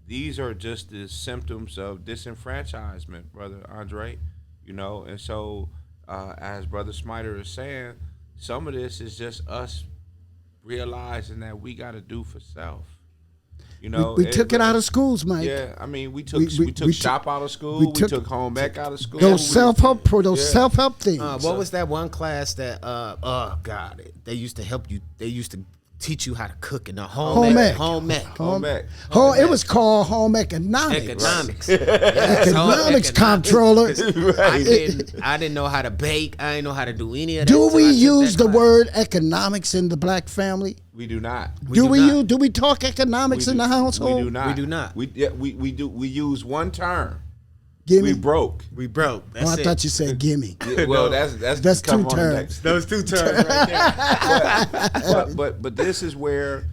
these are just the symptoms of disenfranchisement, Brother Andre. And so as Brother Smiter is saying, some of this is just us realizing that we got to do for self. We took it out of schools, Mike. Yeah, I mean, we took shop out of school. We took home ec out of school. Those self-help things. What was that one class that? They used to help you. They used to teach you how to cook in the home ec. It was called home economics. Economics comptroller. I didn't know how to bake. I didn't know how to do any of that. Do we use the word economics in the black family? We do not. Do we talk economics in the household? We do not. We do not. We do. We use one term. Gimme. We broke. That's I thought you said gimme. Yeah, well, that's two terms. Those two terms right there. but this is where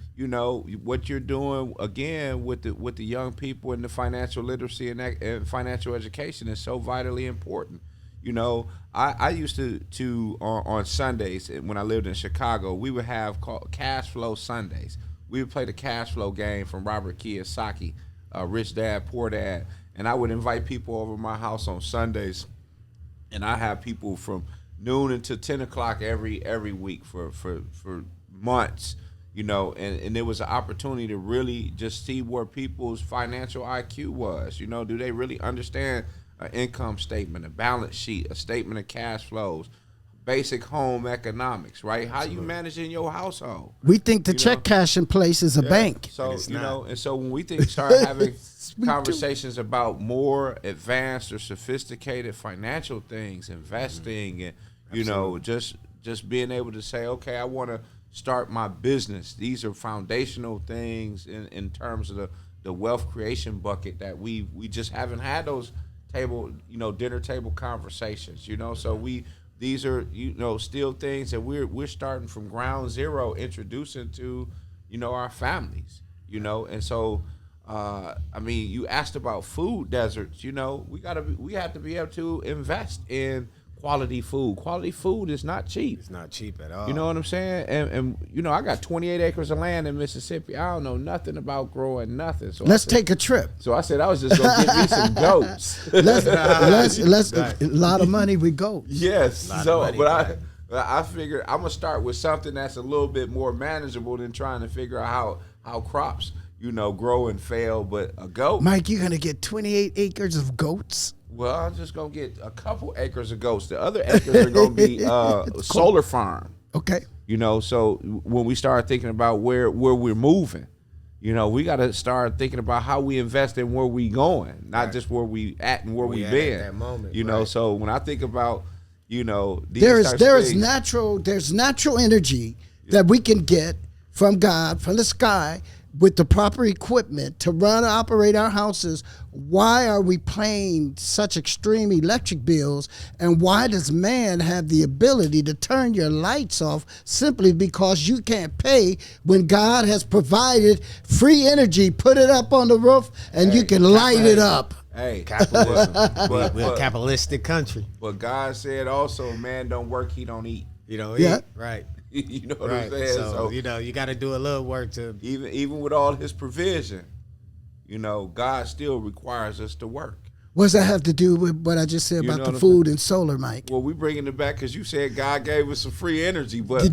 what you're doing again with the young people and the financial literacy and financial education is so vitally important. I used to on Sundays when I lived in Chicago, we would have called cash flow Sundays. we would play the cash flow game from Robert Kiyosaki, Rich Dad, Poor Dad, and I would invite people over to my house on Sundays, and I have people from noon until 10 o'clock every week for months, you know, and there was an opportunity to really just see where people's financial IQ was. You know, do they really understand an income statement, a balance sheet, a statement of cash flows, basic home economics, right? How you managing your household? We think the check cash in place is a bank. So, you know, and so when we start having conversations about more advanced or sophisticated financial things, investing, and, you know, just being able to say, okay, I want to start my business. These are foundational things in terms of the wealth creation bucket that we just haven't had those dinner table conversations, you know. So these are, you know, still things that we're starting from ground zero, introducing to, you know, our families, you know. And so I mean, you asked about food deserts, you know. We have to be able to invest in quality food. Quality food is not cheap. It's not cheap at all. You know what I'm saying? And you know, I got 28 acres of land in Mississippi. I don't know nothing about growing nothing. So let's take a trip. So I said I was just gonna get me some goats. Let's a lot of money with goats. Yes. So, but I figured I'm gonna start with something that's a little bit more manageable than trying to figure out how crops, you know, grow and fail. But a goat, Mike, you're gonna get 28 acres of goats. Well, I'm just gonna get a couple acres of goats. The other acres are gonna be solar farm. Okay. You know, so when we start thinking about where we're moving, you know, we got to start thinking about how we invest in where we going, not just where we at and where we been. At that moment, you know, so when I think about, you know, there's natural energy that we can get from God, from the sky, with the proper equipment to run and operate our houses. Why are we paying such extreme electric bills? And why does man have the ability to turn your lights off simply because you can't pay when God has provided free energy? Put it up on the roof and you can light it up. Hey, capitalism. We're a capitalistic country. But God said also, man don't work, he don't eat. You don't eat, right? You know what I'm saying? So you know, you got to do a little work to even with all his provision, you know, God still requires us to work. What does that have to do with what I just said about the food and solar, Mike? Well, we bringing it back because you said God gave us some free energy, but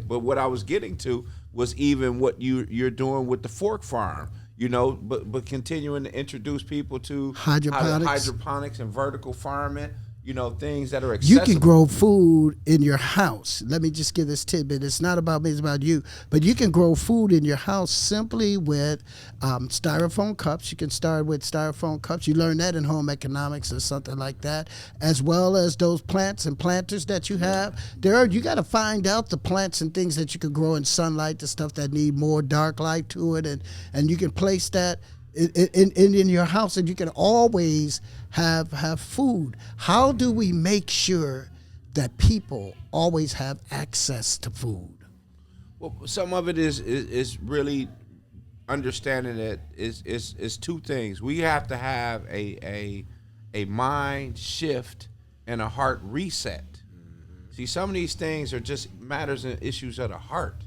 but what I was getting to was even what you're doing with the fork farm. You know, but continuing to introduce people to hydroponics and vertical farming. You know, things that are accessible. You can grow food in your house. Let me just give this tidbit. It's not about me, it's about you. But you can grow food in your house simply with styrofoam cups. You can start with styrofoam cups. You learn that in home economics or something like that, as well as those plants and planters that you have. You got to find out the plants and things that you can grow in sunlight, the stuff that need more dark light to it, and you can place that in your house, and you can always have food. How do we make sure that people always have access to food? Well, some of it is really understanding that is two things. We have to have a mind shift and a heart reset. See, some of these things are just matters and issues of the heart,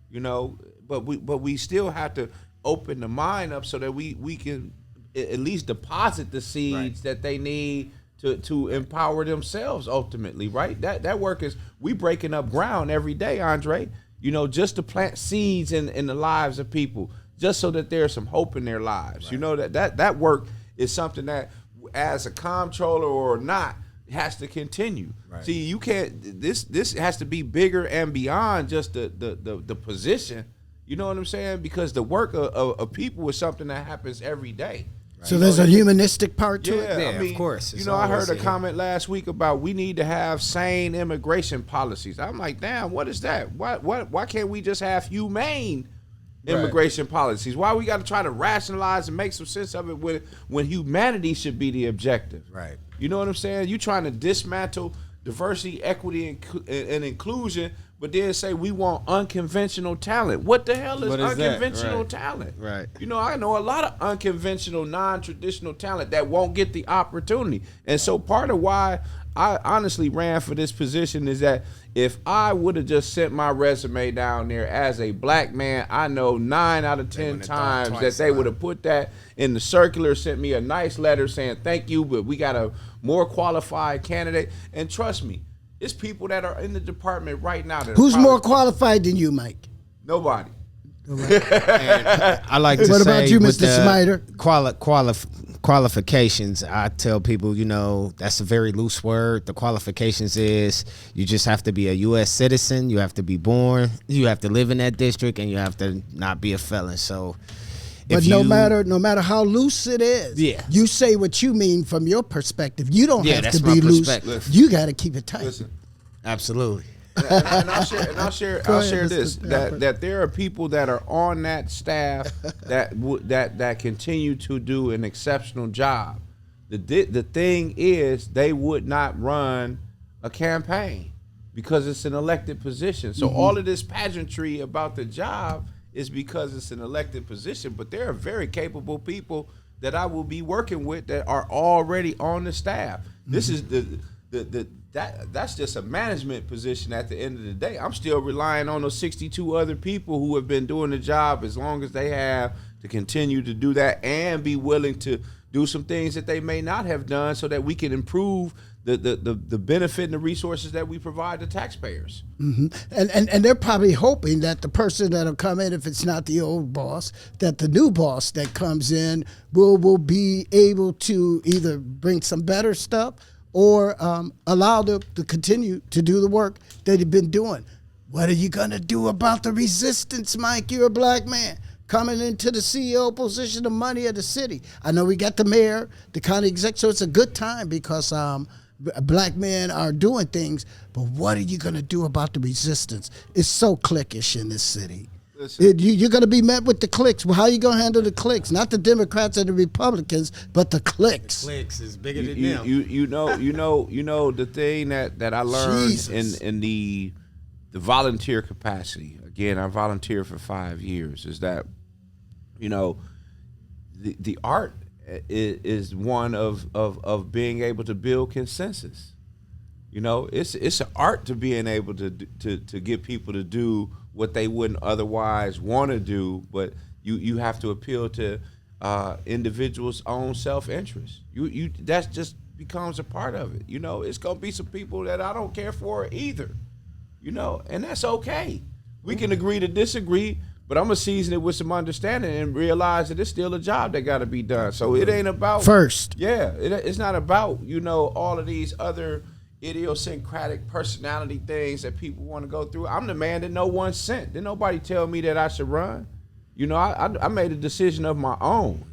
you know. But we still have to open the mind up so that we can at least deposit the seeds that they need to empower themselves ultimately, right? That work is, we breaking up ground every day, Andre, you know, just to plant seeds in the lives of people, just so that there's some hope in their lives. You know, that work is something that, as a comptroller or not, has to continue. See, you can't, this has to be bigger and beyond just the position. You know what I'm saying? Because the work of people is something that happens every day. So there's a humanistic part to it? Yeah, I mean, of course. You know, I heard a comment last week about we need to have sane immigration policies. I'm like, damn, what is that? Why can't we just have humane immigration policies? Why we got to try to rationalize and make some sense of it when humanity should be the objective? Right. You know what I'm saying? You trying to dismantle diversity, equity, and inclusion, but then say we want unconventional talent. What the hell is unconventional talent? Right. You know, I know a lot of unconventional, non-traditional talent that won't get the opportunity. And so part of why I honestly ran for this position is that if I would have just sent my resume down there as a black man, I know 9 out of 10 times that they would have put that in the circular, sent me a nice letter saying thank you, but we got a more qualified candidate. And trust me, it's people that are in the department right now. Who's more qualified than you, Mike? Nobody. And I like to say, what about you, Mr. Smiter? Qualifications, I tell people, that's a very loose word. The qualifications is you just have to be a U.S. citizen, you have to be born, you have to live in that district, and you have to not be a felon. So, but no matter how loose it is, you say what you mean from your perspective. You don't have to be loose. You got to keep it tight. Listen. Absolutely. And I'll share this that there are people that are on that staff that continue to do an exceptional job. The thing is, they would not run a campaign because it's an elected position. So all of this pageantry about the job is because it's an elected position. But there are very capable people that I will be working with that are already on the staff. This is that's just a management position at the end of the day. I'm still relying on those 62 other people who have been doing the job as long as they have to continue to do that and be willing to do some things that they may not have done so that we can improve the benefit and the resources that we provide to taxpayers. And they're probably hoping that the person that'll come in, if it's not the old boss, that the new boss that comes in will be able to either bring some better stuff or allow them to continue to do the work that they've been doing. What are you going to do about the resistance, Mike? You're a black man coming into the CEO position of money of the city. I know we got the mayor, the county exec, so it's a good time because black men are doing things, but what are you going to do about the resistance? It's so cliquish in this city. You're going to be met with the cliques. Well, how are you going to handle the cliques? Not the Democrats and the Republicans, but the cliques. The cliques is bigger than them. You know the thing that I learned in the volunteer capacity. Again, I volunteered for 5 years. Is that the art is one of being able to build consensus. It's an art to being able to get people to do what they wouldn't otherwise want to do, but you have to appeal to individuals' own self-interest. That just becomes a part of it. It's gonna be some people that I don't care for either. And that's okay. We can agree to disagree, but I'm gonna season it with some understanding and realize that it's still a job that got to be done. So it ain't about first. Yeah, it's not about all of these other idiosyncratic personality things that people want to go through. I'm the man that no one sent. Didn't nobody tell me that I should run. I made a decision of my own.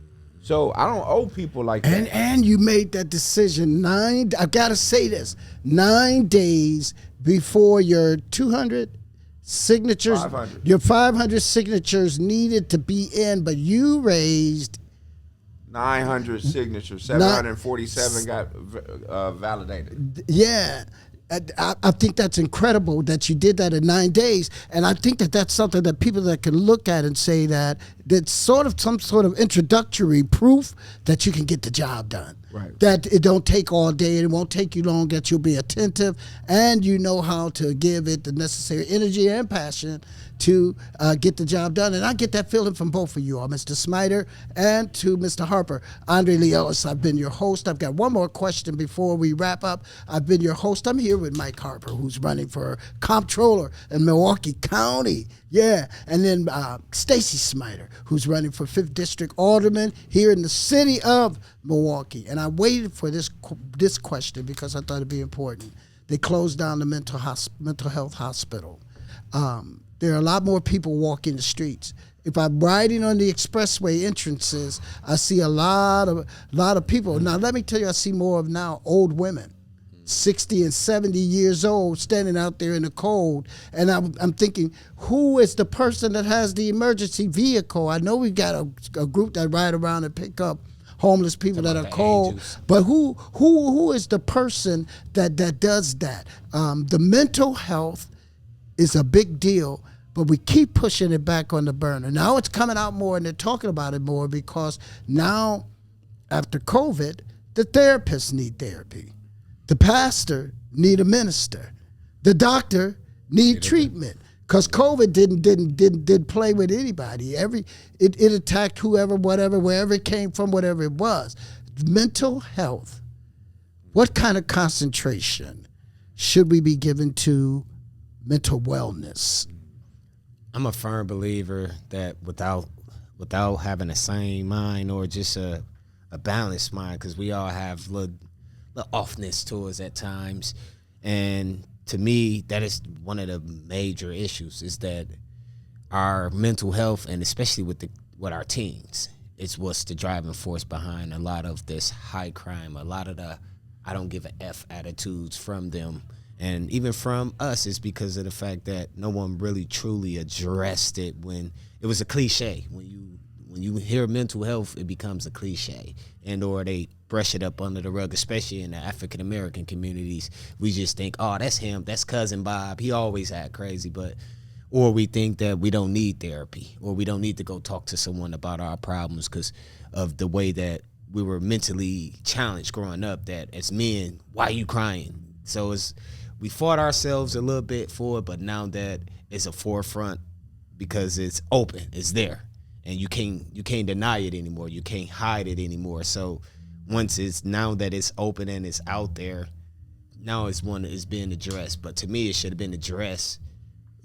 So I don't owe people like that. And you made that decision I gotta say this, 9 days before your 200 signatures, 500. Your 500 signatures needed to be in, but you raised 900 signatures, 747 got validated. Yeah. I think that's incredible that you did that in 9 days. And I think that that's something that people that can look at and say that's sort of some sort of introductory proof that you can get the job done. Right. That it don't take all day and it won't take you long, that you'll be attentive and you know how to give it the necessary energy and passion to get the job done. And I get that feeling from both of you all, Mr. Smiter and to Mr. Harper. Andre Lee Ellis, I've been your host. I've got one more question before we wrap up. I've been your host. I'm here with Mike Harper, who's running for comptroller in Milwaukee County. Yeah, and then Stacy Smiter, who's running for 5th District Alderman here in the city of Milwaukee. And I waited for this question because I thought it'd be important. They closed down the mental health hospital. There are a lot more people walking the streets. If I'm riding on the expressway entrances, I see a lot of people. Now, let me tell you, I see more of now old women, 60 and 70 years old, standing out there in the cold. And I'm thinking, who is the person that has the emergency vehicle? I know we've got a group that ride around and pick up homeless people that are cold, angels. But who is the person that does that? The mental health is a big deal, but we keep pushing it back on the burner. Now it's coming out more and they're talking about it more because now, after COVID, the therapists need therapy. The pastor need a minister. The doctor need treatment. Because COVID didn't play with anybody. It attacked whoever, whatever, wherever it came from, whatever it was. Mental health. What kind of concentration should we be given to mental wellness? I'm a firm believer that without having a sane mind or just a balanced mind, because we all have little offness to us at times, and to me, that is one of the major issues, is that our mental health, and especially with our teens, is what's the driving force behind a lot of this high crime, a lot of the I don't give a F attitudes from them. And even from us, is because of the fact that no one really truly addressed it. When it was a cliche. When you hear mental health, it becomes a cliche, and or they brush it up under the rug, especially in the African American communities. We just think, oh, that's him, that's cousin Bob, he always act crazy. Or we think that we don't need therapy, or we don't need to go talk to someone about our problems because of the way that we were mentally challenged growing up, that as men, why are you crying? So we fought ourselves a little bit for it, but now that it's a forefront because it's open, it's there. And you can't deny it anymore. You can't hide it anymore. So once now that it's open and it's out there, now it's being addressed. But to me, it should have been addressed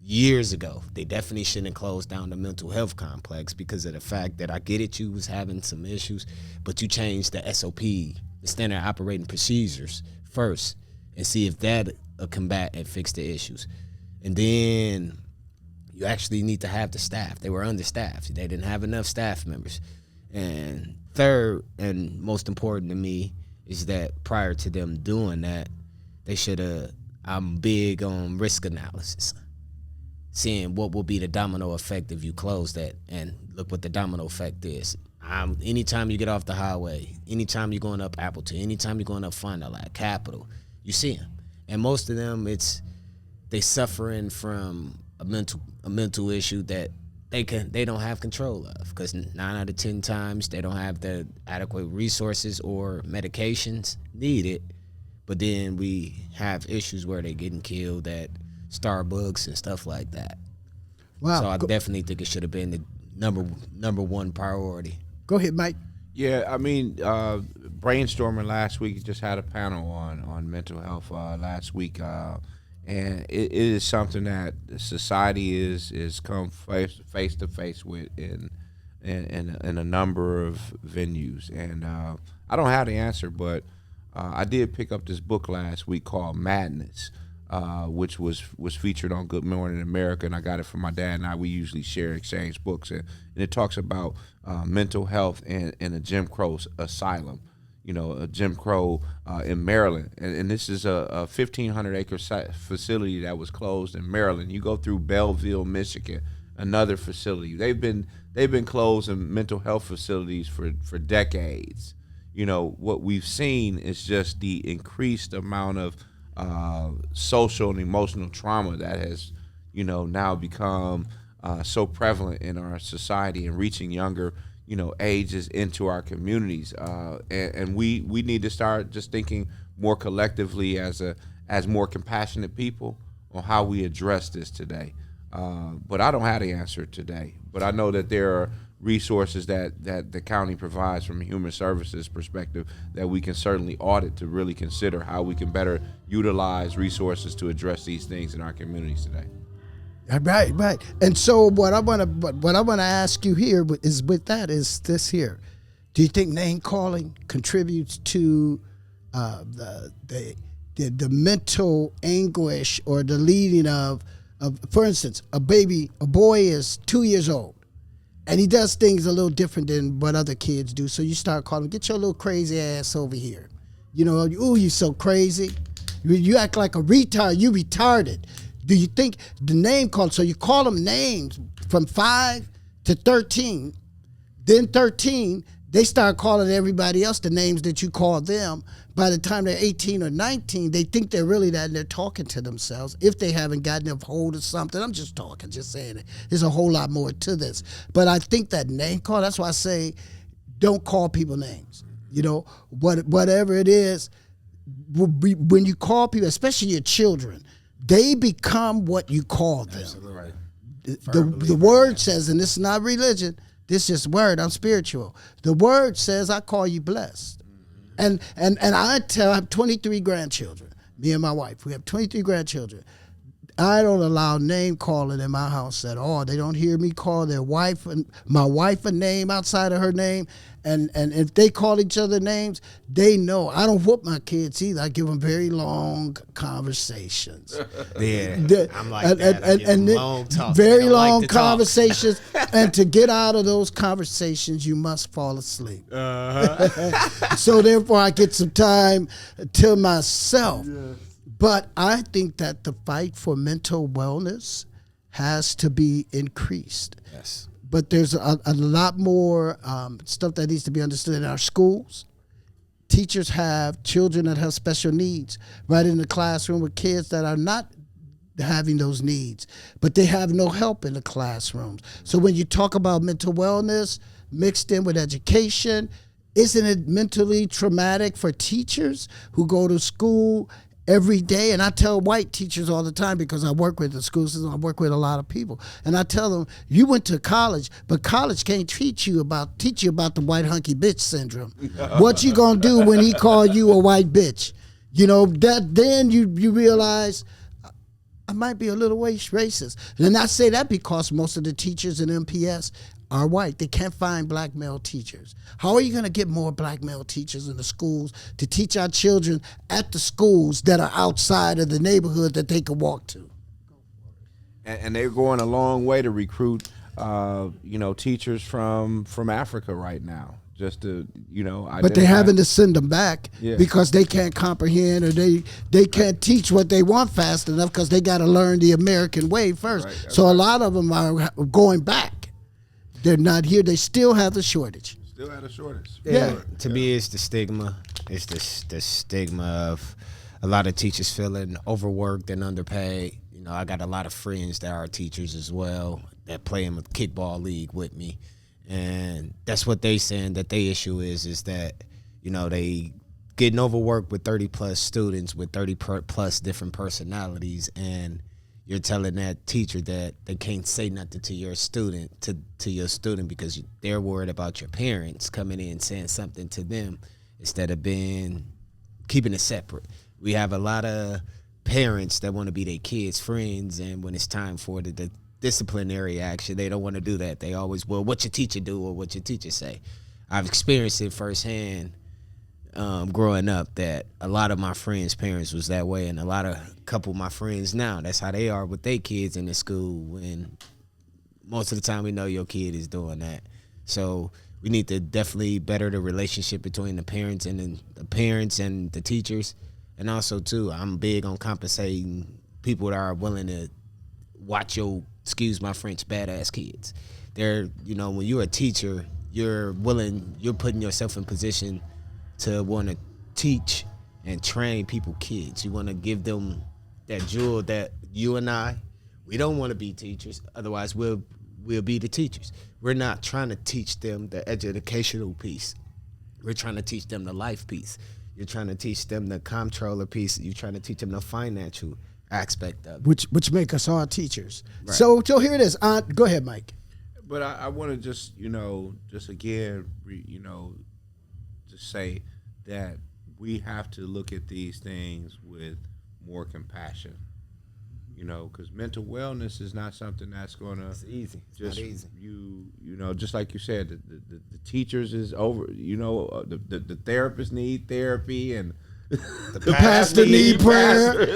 years ago. They definitely shouldn't close down the mental health complex because of the fact that I get it, you was having some issues, but you changed the SOP, the standard operating procedures first, and see if that combat and fix the issues. And then you actually need to have the staff. They were understaffed. They didn't have enough staff members. And third, and most important to me, is that prior to them doing that, they should have, I'm big on risk analysis, seeing what will be the domino effect if you close that. And look what the domino effect is. Anytime you get off the highway, anytime you're going up Appleton, anytime you're going up Fond du Lac, Capitol, you see them. And most of them, they suffering from a mental issue that they don't have control of, because 9 out of 10 times they don't have the adequate resources or medications needed. But then we have issues where they're getting killed at Starbucks and stuff like that. Wow. So I definitely think it should have been the number one priority. Go ahead, Mike. Yeah, I mean, brainstorming last week, just had a panel on mental health last week, and it is something that society is come face to face with in a number of venues. And I don't have the answer, but I did pick up this book last week called Madness, which was featured on Good Morning America, and I got it from my dad and I. We usually exchange books, and it talks about mental health in a Jim Crow asylum, a Jim Crow in Maryland, and this is a 1,500-acre facility that was closed in Maryland. You go through Belleville, Michigan, another facility. They've been closed in mental health facilities for decades. What we've seen is just the increased amount of social and emotional trauma that has, now become so prevalent in our society and reaching younger, ages into our communities. And we need to start just thinking more collectively as more compassionate people on how we address this today. But I don't have the answer today. But I know that there are resources that the county provides from a human services perspective that we can certainly audit to really consider how we can better utilize resources to address these things in our communities today. Right. And so what I want to ask you here is this here. Do you think name calling contributes to the mental anguish or the leading of, for instance, a boy is 2 years old, and he does things a little different than what other kids do. So you start calling him, get your little crazy ass over here. Ooh, you so crazy. You act like a retard. You retarded. Do you think the name call, so you call them names from 5 to 13, then 13, they start calling everybody else the names that you call them. By the time they're 18 or 19, they think they're really that, and they're talking to themselves if they haven't gotten a hold of something. I'm just talking, just saying it. There's a whole lot more to this. But I think that name call, that's why I say don't call people names. Whatever it is, when you call people, especially your children, they become what you call them. Absolutely right. The word says, and this is not religion, this is just word, I'm spiritual. The word says, I call you blessed. And I have 23 grandchildren, me and my wife. We have 23 grandchildren. I don't allow name calling in my house at all. They don't hear me call their wife and my wife a name outside of her name. And if they call each other names, they know. I don't whoop my kids either. I give them very long conversations. Yeah, I'm like that. I give them long talks. Very long like conversations. And to get out of those conversations, you must fall asleep. So therefore, I get some time to myself. Yeah. But I think that the fight for mental wellness has to be increased. Yes. But there's a lot more stuff that needs to be understood in our schools. Teachers have children that have special needs right in the classroom with kids that are not having those needs, but they have no help in the classrooms. So when you talk about mental wellness mixed in with education, isn't it mentally traumatic for teachers who go to school every day? And I tell white teachers all the time, because I work with the school system, I work with a lot of people, and I tell them, you went to college, but college can't teach you about the white hunky bitch syndrome. What you gonna do when he call you a white bitch? You know, that then you realize I might be a little racist. And I say that because most of the teachers in MPS are white. They can't find black male teachers. How are you going to get more black male teachers in the schools to teach our children at the schools that are outside of the neighborhood that they can walk to? And they're going a long way to recruit, teachers from Africa right now. Just to, but they're having to send them back because they can't comprehend, or they can't teach what they want fast enough because they got to learn the American way first. Right, so a lot of them are going back. They're not here. They still have the shortage. Still have a shortage. Yeah. To me, it's the stigma. It's the stigma of a lot of teachers feeling overworked and underpaid. I got a lot of friends that are teachers as well that play in the kickball league with me. And that's what they saying that their issue is that, they getting overworked with 30 plus students with 30 plus different personalities, and you're telling that teacher that they can't say nothing to your student, to your student, because they're worried about your parents coming in saying something to them instead of keeping it separate. We have a lot of parents that want to be their kids' friends, and when it's time for the disciplinary action, they don't want to do that. They always, what your teacher do or what your teacher say. I've experienced it firsthand growing up, that a lot of my friends' parents was that way, and couple of my friends now, that's how they are with their kids in the school, and most of the time we know your kid is doing that. So we need to definitely better the relationship between the parents and the teachers. And also too, I'm big on compensating people that are willing to watch your, excuse my French, badass kids. They're, when you're a teacher, you're putting yourself in position to want to teach and train kids. You want to give them that jewel that you and we don't want to be teachers. Otherwise, we'll be the teachers. We're not trying to teach them the educational piece. We're trying to teach them the life piece. You're trying to teach them the comptroller piece. You're trying to teach them the financial aspect of it. Which make us all teachers. Right. So here it is. Go ahead, Mike. But I want to just again, to say that we have to look at these things with more compassion. Because mental wellness is not something that's going to. It's easy. It's just not easy. Just like you said, the teachers is over. The therapists need therapy, and the pastor need prayer.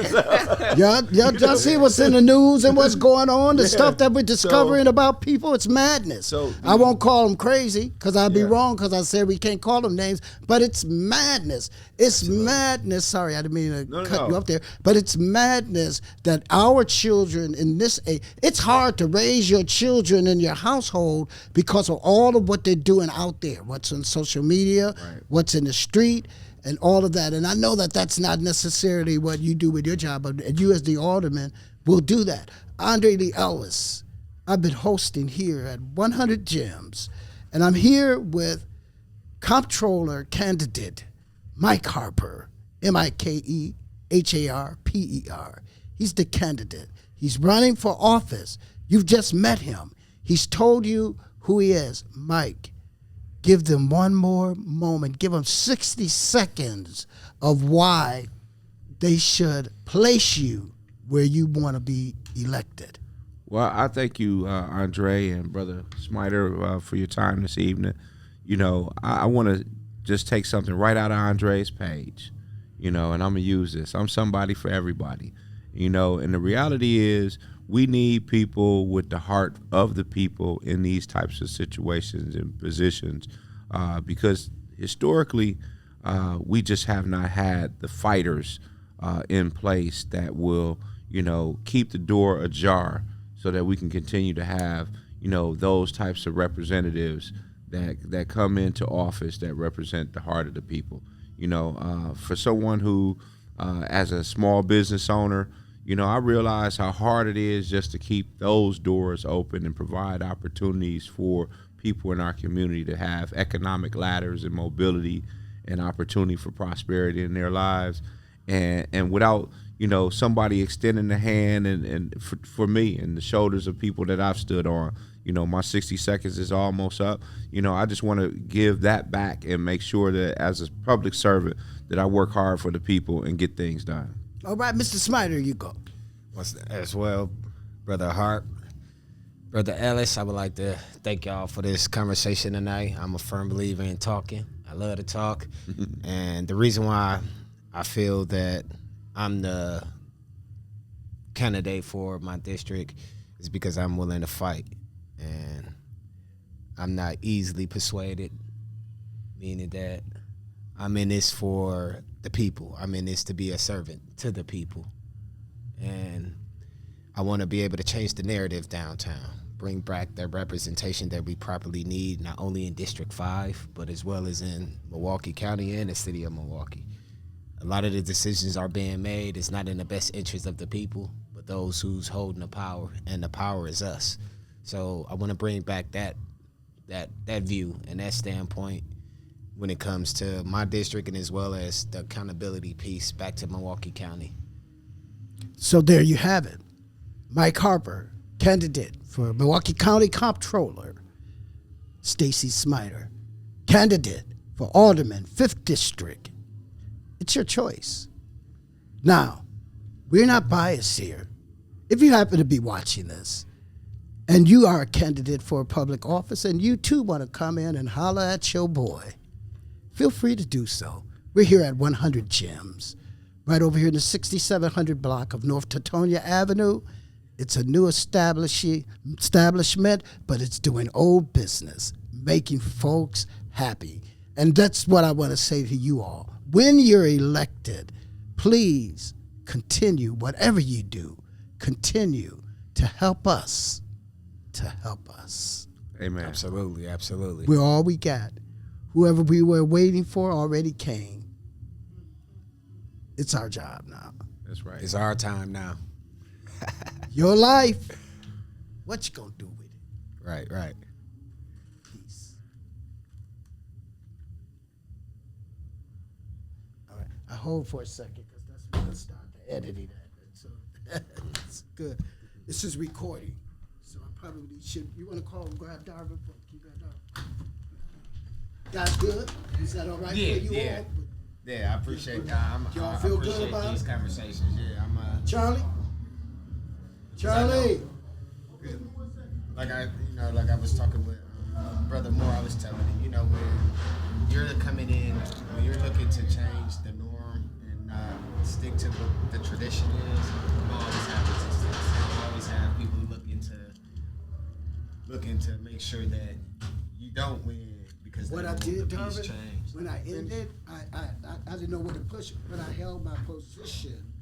Y'all see what's in the news and what's going on, the stuff that we're discovering about people. It's madness. So I won't call them crazy, because I'd be wrong, because I said we can't call them names, but it's madness. It's madness. Sorry, I didn't mean to cut you up there, but it's madness that our children in this age, it's hard to raise your children in your household because of all of what they're doing out there, what's on social media, what's in the street, and all of that. And I know that that's not necessarily what you do with your job, but you as the alderman will do that. Andre Lee Ellis, I've been hosting here at 100 Gems, and I'm here with comptroller candidate Mike Harper Mikeharper. He's the candidate. He's running for office. You've just met him. He's told you who he is. Mike, give them one more moment. Give them 60 seconds of why they should place you where you want to be elected. Well, I thank you, Andre and Brother Smiter, for your time this evening. You know, I want to just take something right out of Andre's page, you know, and I'm going to use this. I'm somebody for everybody, you know, and the reality is we need people with the heart of the people in these types of situations and positions because historically we just have not had the fighters in place that will, you know, keep the door ajar so that we can continue to have, you know, those types of representatives that come into office that represent the heart of the people. You know, for someone who, as a small business owner, you know, I realize how hard it is just to keep those doors open and provide opportunities for people in our community to have economic ladders and mobility and opportunity for prosperity in their lives. And without, you know, somebody extending the hand and for me and the shoulders of people that I've stood on, you know, my 60 seconds is almost up. You know, I just want to give that back and make sure that as a public servant that I work hard for the people and get things done. All right, Mr. Smiter, you go. As well, Brother Hart, Brother Ellis, I would like to thank y'all for this conversation tonight. I'm a firm believer in talking. I love to talk. And the reason why I feel that I'm the candidate for my district is because I'm willing to fight. And I'm not easily persuaded, meaning that I'm in this for the people. I'm in this to be a servant to the people. And I want to be able to change the narrative downtown, bring back the representation that we properly need, not only in District 5, but as well as in Milwaukee County and the city of Milwaukee. A lot of the decisions are being made. It's not in the best interest of the people, but those who's holding the power, and the power is us. So I want to bring back that view and that standpoint when it comes to my district and as well as the accountability piece back to Milwaukee County. So there you have it. Mike Harper, candidate for Milwaukee County Comptroller. Stacy Smiter, candidate for Alderman, 5th District. It's your choice. Now, we're not biased here. If you happen to be watching this and you are a candidate for a public office and you too want to come in and holler at your boy, feel free to do so. We're here at 100 Gems, right over here in the 6700 block of North Teutonia Avenue. It's a new establishment, but it's doing old business, making folks happy. And that's what I want to say to you all. When you're elected, please continue, whatever you do, continue to help us, Amen. Absolutely, absolutely. We're all we got. Whoever we were waiting for already came. It's our job now. That's right. It's our time now. Your life, what you gonna do with it? Right. Peace. All right, I hold for a second because that's when I start the editing that. So that's good. This is recording, so I probably should. You want to call and grab Darvin? Keep that down. That's good. Is that all right for you all? Yeah, I appreciate that. Y'all feel good appreciate about these it? conversations. Yeah, Charlie. Like I was talking with Brother Moore. I was telling him, you know, when you're coming in, when you're looking to change the norm and stick to what the tradition is, you always have resistance. You always have people looking to make sure that you don't win because What they I don't did, want the peace Darvin, changed. when I ended, I didn't know where to push it, but I held my position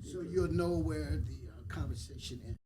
so you'll know where the conversation ended.